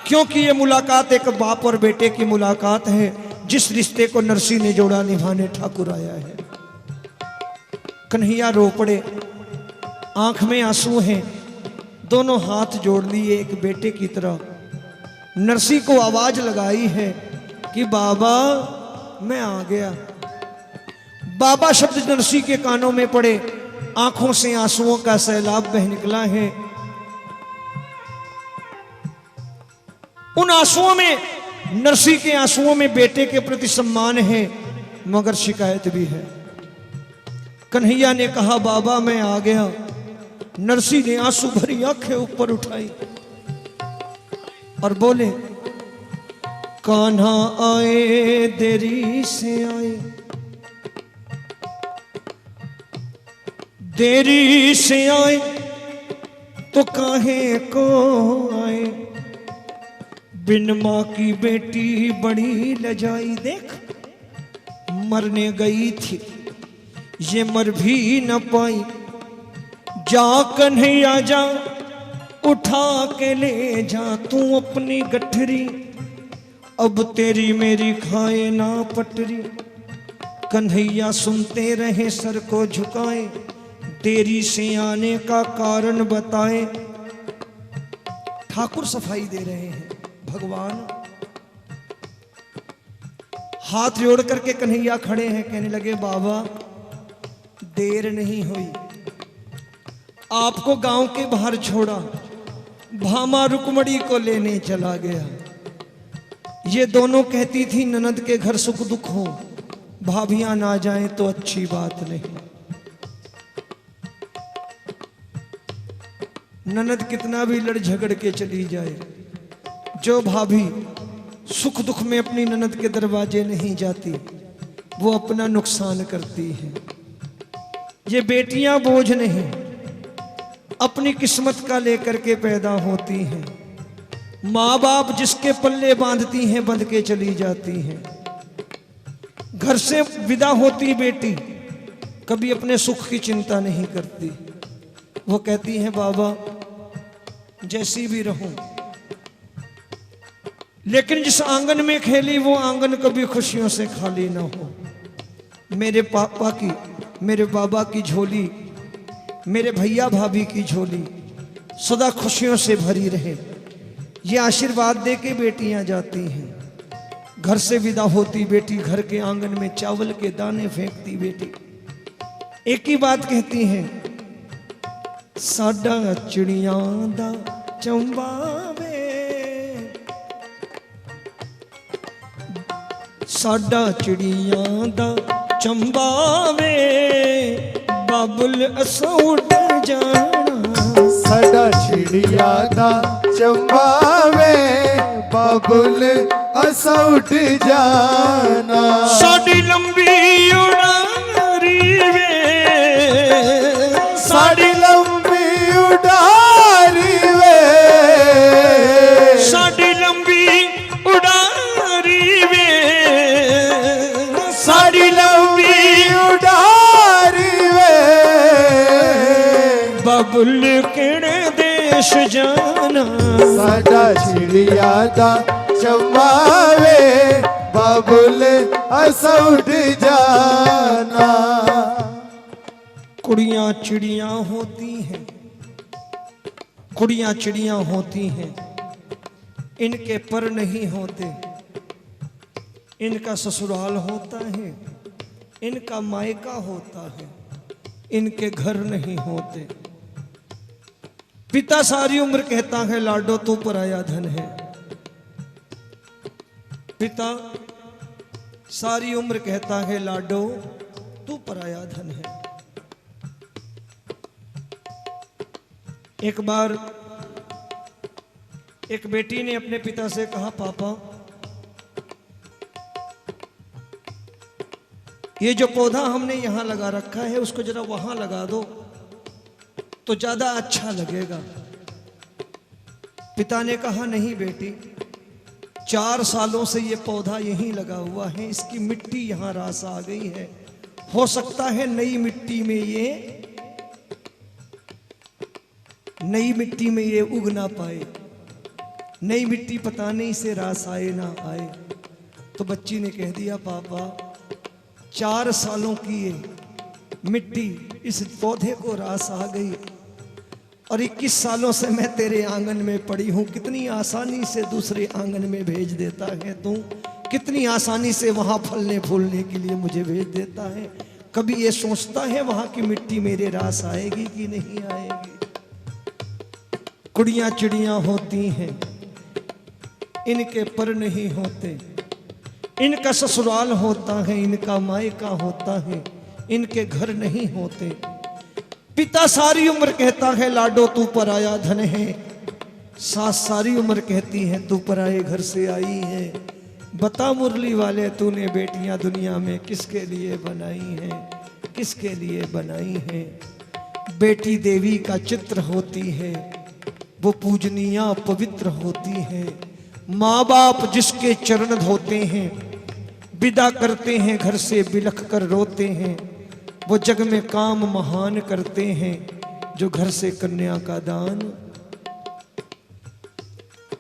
क्योंकि ये मुलाकात एक बाप और बेटे की मुलाकात है, जिस रिश्ते को नरसी ने जोड़ा निभाने ठाकुर आया है। कन्हैया रो पड़े, आंख में आंसू हैं, दोनों हाथ जोड़ लिए एक बेटे की तरह। नरसी को आवाज लगाई है कि बाबा मैं आ गया। बाबा शब्द नरसी के कानों में पड़े, आंखों से आंसुओं का सैलाब बह निकला है। उन आंसुओं में, नरसी के आंसुओं में बेटे के प्रति सम्मान है, मगर शिकायत भी है। कन्हैया ने कहा बाबा मैं आ गया। नरसी ने आंसू भरी आंखें ऊपर उठाई और बोले कान्हा आए देरी से आए, देरी से आए तो काहे को आए, बिन माँ की बेटी बड़ी लजाई। देख मरने गई थी ये मर भी न पाई, जा कन्हैया जा उठा के ले जा तू अपनी गठरी, अब तेरी मेरी खाए ना पटरी। कन्हैया सुनते रहे सर को झुकाए, देरी से आने का कारण बताएं। ठाकुर सफाई दे रहे हैं। भगवान हाथ जोड़ करके कन्हैया खड़े हैं, कहने लगे बाबा देर नहीं हुई, आपको गांव के बाहर छोड़ा, भामा रुक्मणी को लेने चला गया। ये दोनों कहती थी ननद के घर सुख दुख हो, भाभियां ना जाएं तो अच्छी बात नहीं। ननद कितना भी लड़ झगड़ के चली जाए, जो भाभी सुख दुख में अपनी ननद के दरवाजे नहीं जाती वो अपना नुकसान करती है। ये बेटियां बोझ नहीं, अपनी किस्मत का लेकर के पैदा होती हैं। माँ बाप जिसके पल्ले बांधती हैं बंध के चली जाती हैं। घर से विदा होती बेटी कभी अपने सुख की चिंता नहीं करती। वो कहती है बाबा जैसी भी रहूं, लेकिन जिस आंगन में खेली वो आंगन कभी खुशियों से खाली ना हो। मेरे पापा की, मेरे बाबा की झोली, मेरे भैया भाभी की झोली सदा खुशियों से भरी रहे। ये आशीर्वाद दे के बेटियां जाती हैं। घर से विदा होती बेटी घर के आंगन में चावल के दाने फेंकती बेटी एक ही बात कहती हैं, साडा चिड़ियां दा चंबा वे, साडा चिड़ियां दा चंबा वे, बाबुल असां उड़ जाना। साडा चिड़िया दा चंबा वे, बाबुल असां उड़ जाना। साडी लंबी उड़ारी वे, साडी लंबी उड़ारी वे, साडी लंबी उड़ारी वे, साडी लंबी उड़ारी वे, बाबुल केड़े देश जाना। साडा चिड़िया दा चंबा वे, बाबुल असां उड़ जाना। कुड़ियां चिड़ियां होती हैं, कुड़ियां चिड़ियां होती हैं, इनके पर नहीं होते, इनका ससुराल होता है, इनका मायका होता है, इनके घर नहीं होते। पिता सारी उम्र कहता है लाडो तू पराया धन है। पिता सारी उम्र कहता है लाडो तू पराया धन है। एक बार एक बेटी ने अपने पिता से कहा पापा ये जो पौधा हमने यहां लगा रखा है उसको जरा वहां लगा दो तो ज्यादा अच्छा लगेगा। पिता ने कहा नहीं बेटी, 4 सालों से ये पौधा यहीं लगा हुआ है, इसकी मिट्टी यहां रास आ गई है, हो सकता है नई मिट्टी में ये उग ना पाए, नई मिट्टी पता नहीं इसे रास आए ना आए। तो बच्ची ने कह दिया पापा 4 सालों की ये मिट्टी इस पौधे को रास आ गई और 21 सालों से मैं तेरे आंगन में पड़ी हूं, कितनी आसानी से दूसरे आंगन में भेज देता है तू, कितनी आसानी से वहां फलने फूलने के लिए मुझे भेज देता है। कभी ये सोचता है वहां की मिट्टी मेरे रास आएगी कि नहीं आएगी। कुड़ियां चिड़ियां होती हैं, इनके पर नहीं होते, इनका ससुराल होता है, इनका मायका होता है, इनके घर नहीं होते। पिता सारी उम्र कहता है लाडो तू पराया धन है, सास सारी उम्र कहती है तू पराए घर से आई है। बता मुरली वाले तूने बेटियां दुनिया में किसके लिए बनाई हैं, किसके लिए बनाई हैं। बेटी देवी का चित्र होती है, वो पूजनीय पवित्र होती है। माँ बाप जिसके चरण धोते हैं, विदा करते हैं घर से बिलख कर रोते हैं, वो जग में काम महान करते हैं जो घर से कन्या का दान।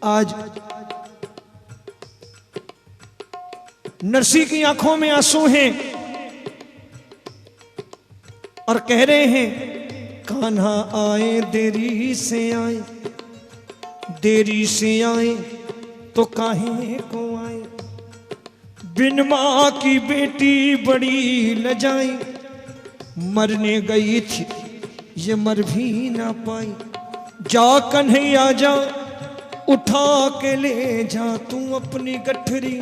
आज नरसी की आंखों में आंसू हैं और कह रहे हैं कान्हा आए देरी से आए तो काहे को आए। बिन माँ की बेटी बड़ी लजाई, मरने गई थी ये मर भी ना पाई। जा कन्हैया जा उठा के ले जा तू अपनी गठरी,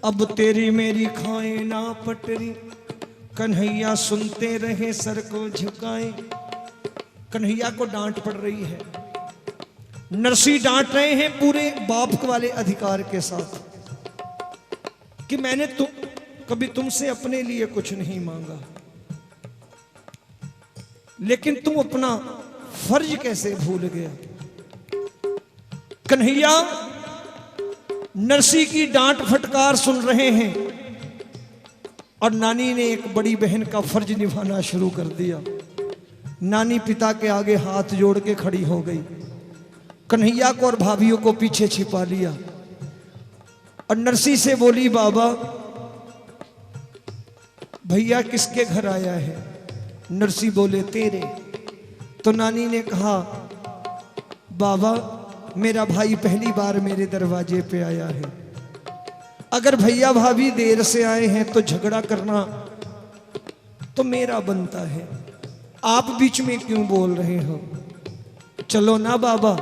अब तेरी मेरी खाए ना पटरी। कन्हैया सुनते रहे सर को झुकाए। कन्हैया को डांट पड़ रही है, नरसी डांट रहे हैं पूरे बाप वाले अधिकार के साथ कि मैंने कभी तुमसे अपने लिए कुछ नहीं मांगा, लेकिन तुम अपना फर्ज कैसे भूल गया। कन्हैया नरसी की डांट फटकार सुन रहे हैं और नानी ने एक बड़ी बहन का फर्ज निभाना शुरू कर दिया। नानी पिता के आगे हाथ जोड़ के खड़ी हो गई, कन्हैया को और भाभीियों को पीछे छिपा लिया और नरसी से बोली, बाबा भैया किसके घर आया है? नरसी बोले, तेरे। तो नानी ने कहा, बाबा मेरा भाई पहली बार मेरे दरवाजे पे आया है, अगर भैया भाभी देर से आए हैं तो झगड़ा करना तो मेरा बनता है, आप बीच में क्यों बोल रहे हो? चलो ना बाबा,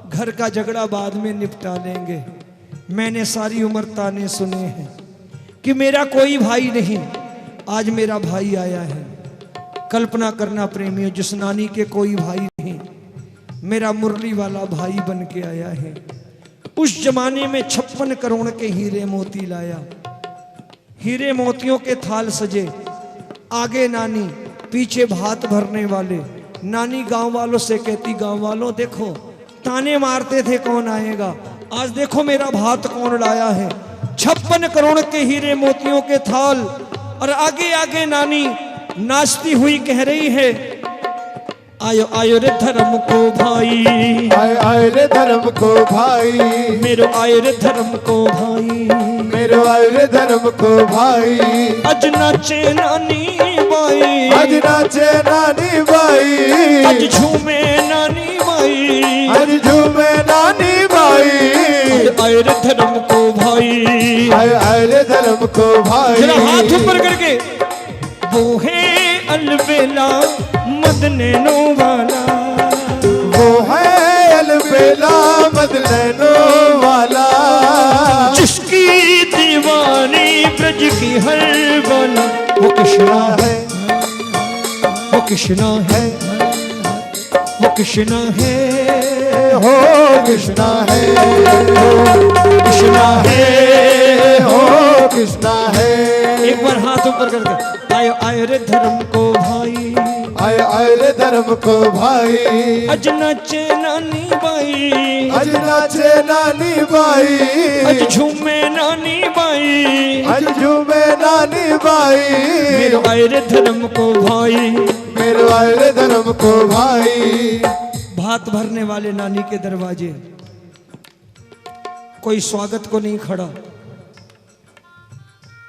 घर का झगड़ा बाद में निपटा लेंगे। मैंने सारी उम्र ताने सुने हैं कि मेरा कोई भाई नहीं, आज मेरा भाई आया है। कल्पना करना प्रेमियों, जिस नानी के कोई भाई नहीं, मेरा मुरली वाला भाई बन के आया है। उस जमाने में 56 करोड़ के हीरे मोती लाया, हीरे मोतियों के थाल सजे, आगे नानी पीछे भात भरने वाले। नानी गांव वालों से कहती, गांव वालों देखो, ताने मारते थे कौन आएगा, आज देखो मेरा भात कौन लाया है। 56 करोड़ के हीरे मोतियों के थाल और आगे आगे नानी नाचती हुई कह रही है, आयो आयो रे धर्म को भाई, आयो रे धर्म को भाई, मेरो आयो रे धर्म को भाई, मेरो आयो रे धर्म को भाई। अज नाचे नानी बाई, अज नाचे नानी बाई, अज झूमे नानी बाई, अज झूमे नानी बाई। आयो रे धर्म को भाई, आयो रे धर्म को भाई। जरा हाथ ऊपर करके, वो है अलबेला मदनैनो वाला, वो है अलबेला मदनैनो वाला, जिसकी दीवानी ब्रज की हर बाला। वो कृष्णा है, वो कृष्णा है, वो कृष्णा है, हो कृष्णा है, कृष्णा है, हो कृष्णा है। एक बार हाथ ऊपर करके, आयो आयो रे धर्म को भाई, आयो आयो रे धर्म को भाई। अज नाचे नानी बाई, अज नाचे नानी बाई, अज झूमे नानी बाई, अज झूमे नानी बाई। मेरो आयो रे धर्म को भाई, मेरो आयो रे धर्म को भाई। भात भरने वाले नानी के दरवाजे, कोई स्वागत को नहीं खड़ा।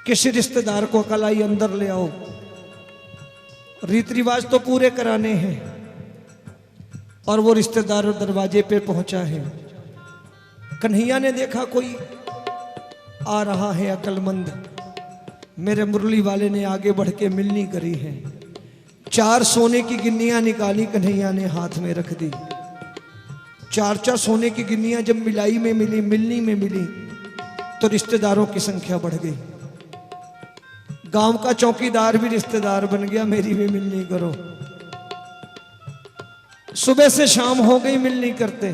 किसी रिश्तेदार को कलाई अंदर ले आओ, रीति रिवाज तो पूरे कराने हैं। और वो रिश्तेदार दरवाजे पे पहुंचा है। कन्हैया ने देखा कोई आ रहा है अकलमंद, मेरे मुरली वाले ने आगे बढ़ के मिलनी करी है। 4 सोने की गिन्नियां निकाली, कन्हैया ने हाथ में रख दी। 4 सोने की गिन्नियां जब मिलाई में मिली, मिलनी में मिली, तो रिश्तेदारों की संख्या बढ़ गई। गांव का चौकीदार भी रिश्तेदार बन गया, मेरी भी मिलनी करो। सुबह से शाम हो गई, मिलनी करते।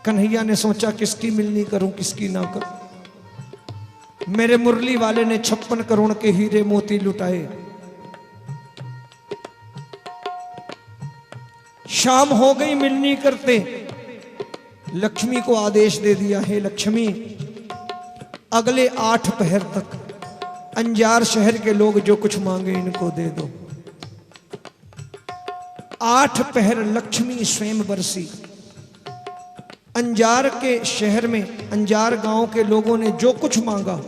कन्हैया ने सोचा किसकी मिलनी करूं, किसकी ना करूं। मेरे मुरली वाले ने 56 करोड़ के हीरे मोती लुटाए। शाम हो गई, मिलनी करते। लक्ष्मी को आदेश दे दिया, हे लक्ष्मी, अगले 8 पहर तक अंजार शहर के लोग जो कुछ मांगे इनको दे दो। 8 पहर लक्ष्मी स्वयं बरसी। अंजार के शहर में, अंजार गांव के लोगों ने जो कुछ मांगा,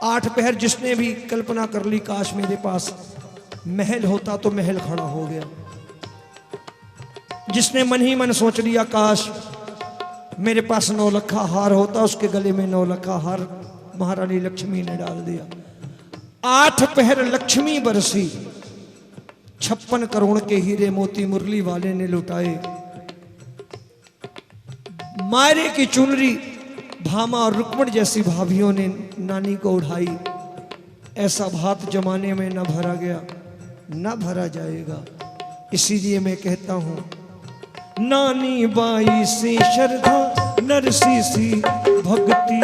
8 पहर जिसने भी कल्पना कर ली, काश मेरे पास महल होता तो महल खड़ा हो गया। जिसने मन ही मन सोच लिया काश मेरे पास 9 लखा हार होता, उसके गले में 9 लखा हार महारानी लक्ष्मी ने डाल दिया। 8 पहर लक्ष्मी बरसी, 56 करोड़ के हीरे मोती मुरली वाले ने लुटाए। मायरे की चुनरी भामा और रुक्मण जैसी भाभियों ने नानी को उठाई। ऐसा भात जमाने में न भरा गया, न भरा जाएगा। इसीलिए मैं कहता हूं, नानी बाई सी श्रद्धा, नरसी सी भक्ति।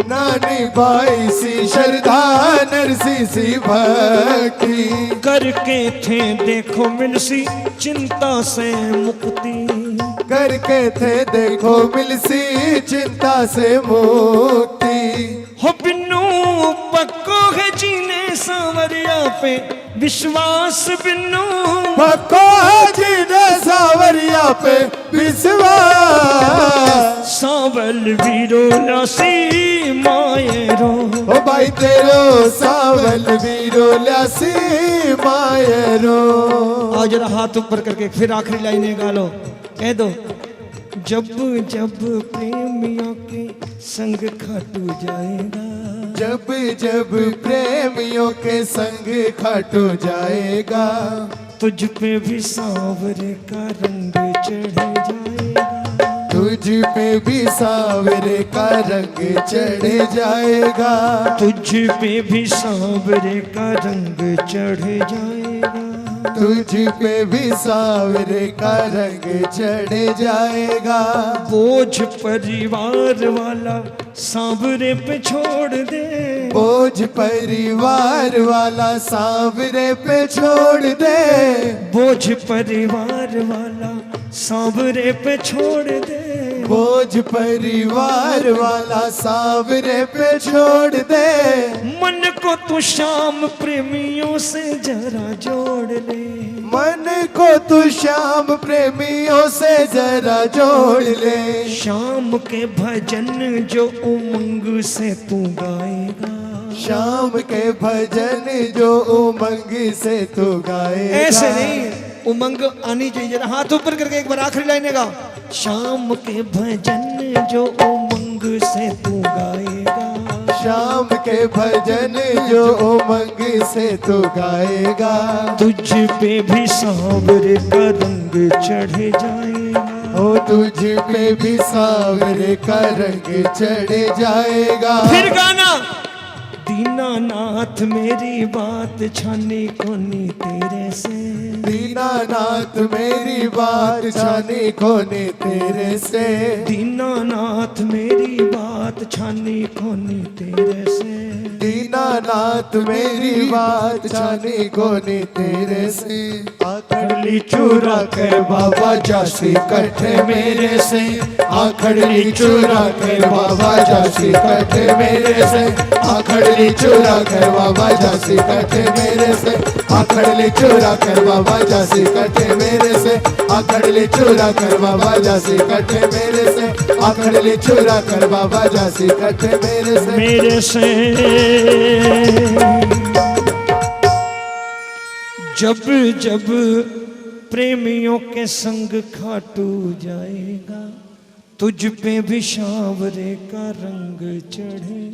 नानी बाई सी श्रद्धा, नरसी सी भक्ति। करके थे देखो मिलसी चिंता से मुक्ति। करके थे देखो मिलसी चिंता से मुक्ति। हो बिन्नू पक्को है जीने सांवरिया पे विश्वास। बिन्नू पक्को है जीने सांवरिया पे विश्वास। सांवल वीरो लासी मायरो, ओ भाई तेरो सांवल वीरो लासी मायरो। आज जरा हाथ ऊपर करके फिर आखिरी लाइनें गा लो, कह दो। जब जब प्रेमियों के संग खाटू जाएगा, जब जब प्रेमियों के संग खाटू जाएगा, तुझ पे भी सांवरे का रंग चढ़ जाएगा। तुझ पे भी सांवरे का रंग चढ़ जाएगा। तुझ पे भी सांवरे का रंग चढ़ जाएगा। तुझ पे भी सांवरे का रंग चढ़ जाएगा। बोझ परिवार वाला सांवरे पे छोड़ दे। बोझ परिवार वाला सांवरे पे छोड़ दे। बोझ परिवार वाला सांवरे पे छोड़ दे। बोझ परिवार वाला सांवरे पे छोड़ दे। मन को तू शाम प्रेमियों से जरा जोड़ ले। मन को तू श्याम प्रेमियों से जरा जोड़ ले। शाम के भजन जो उमंग से तू गाएगा। शाम के भजन जो उमंग से तू गाएगा। ऐसे नहीं, उमंग आनी चाहिए। जरा हाथ ऊपर करके एक बार आखिरी लाइन गा। शाम के भजन जो उमंग से तू गाएगा। शाम के भजन जो उमंग से तू गाएगा। तुझ पे भी सांवरे का रंग चढ़ जाएगा। ओ तुझ पे भी सांवरे का रंग चढ़ जाएगा। फिर गाना। दीनानाथ मेरी बात छानी कोनी तेरे से। दीनानाथ मेरी बात छानी कोनी तेरे से। दीनानाथ मेरी बात छानी कोनी तेरे से। दीनानाथ मेरी बात छानी कोनी तेरे से। आखड़ली चूरा कर बाबा जासी कट्ठे मेरे से। आखड़ली चूरा कर बाबा जासी कट्ठे मेरे से। आखड़ली चूरा कर बाबा जासी कट्ठे मेरे से। आखड़ली चूरा कर बाबा जासी कट्ठे मेरे से। आखड़ली चूरा कर बाबा जासी कट्ठे मेरे से। आखड़ली चूरा कर बाबा जासी कट्ठे मेरे से। मेरे से जब जब प्रेमियों के संग खाटू जाएगा, तुझ पे भी सांवरे का रंग चढ़े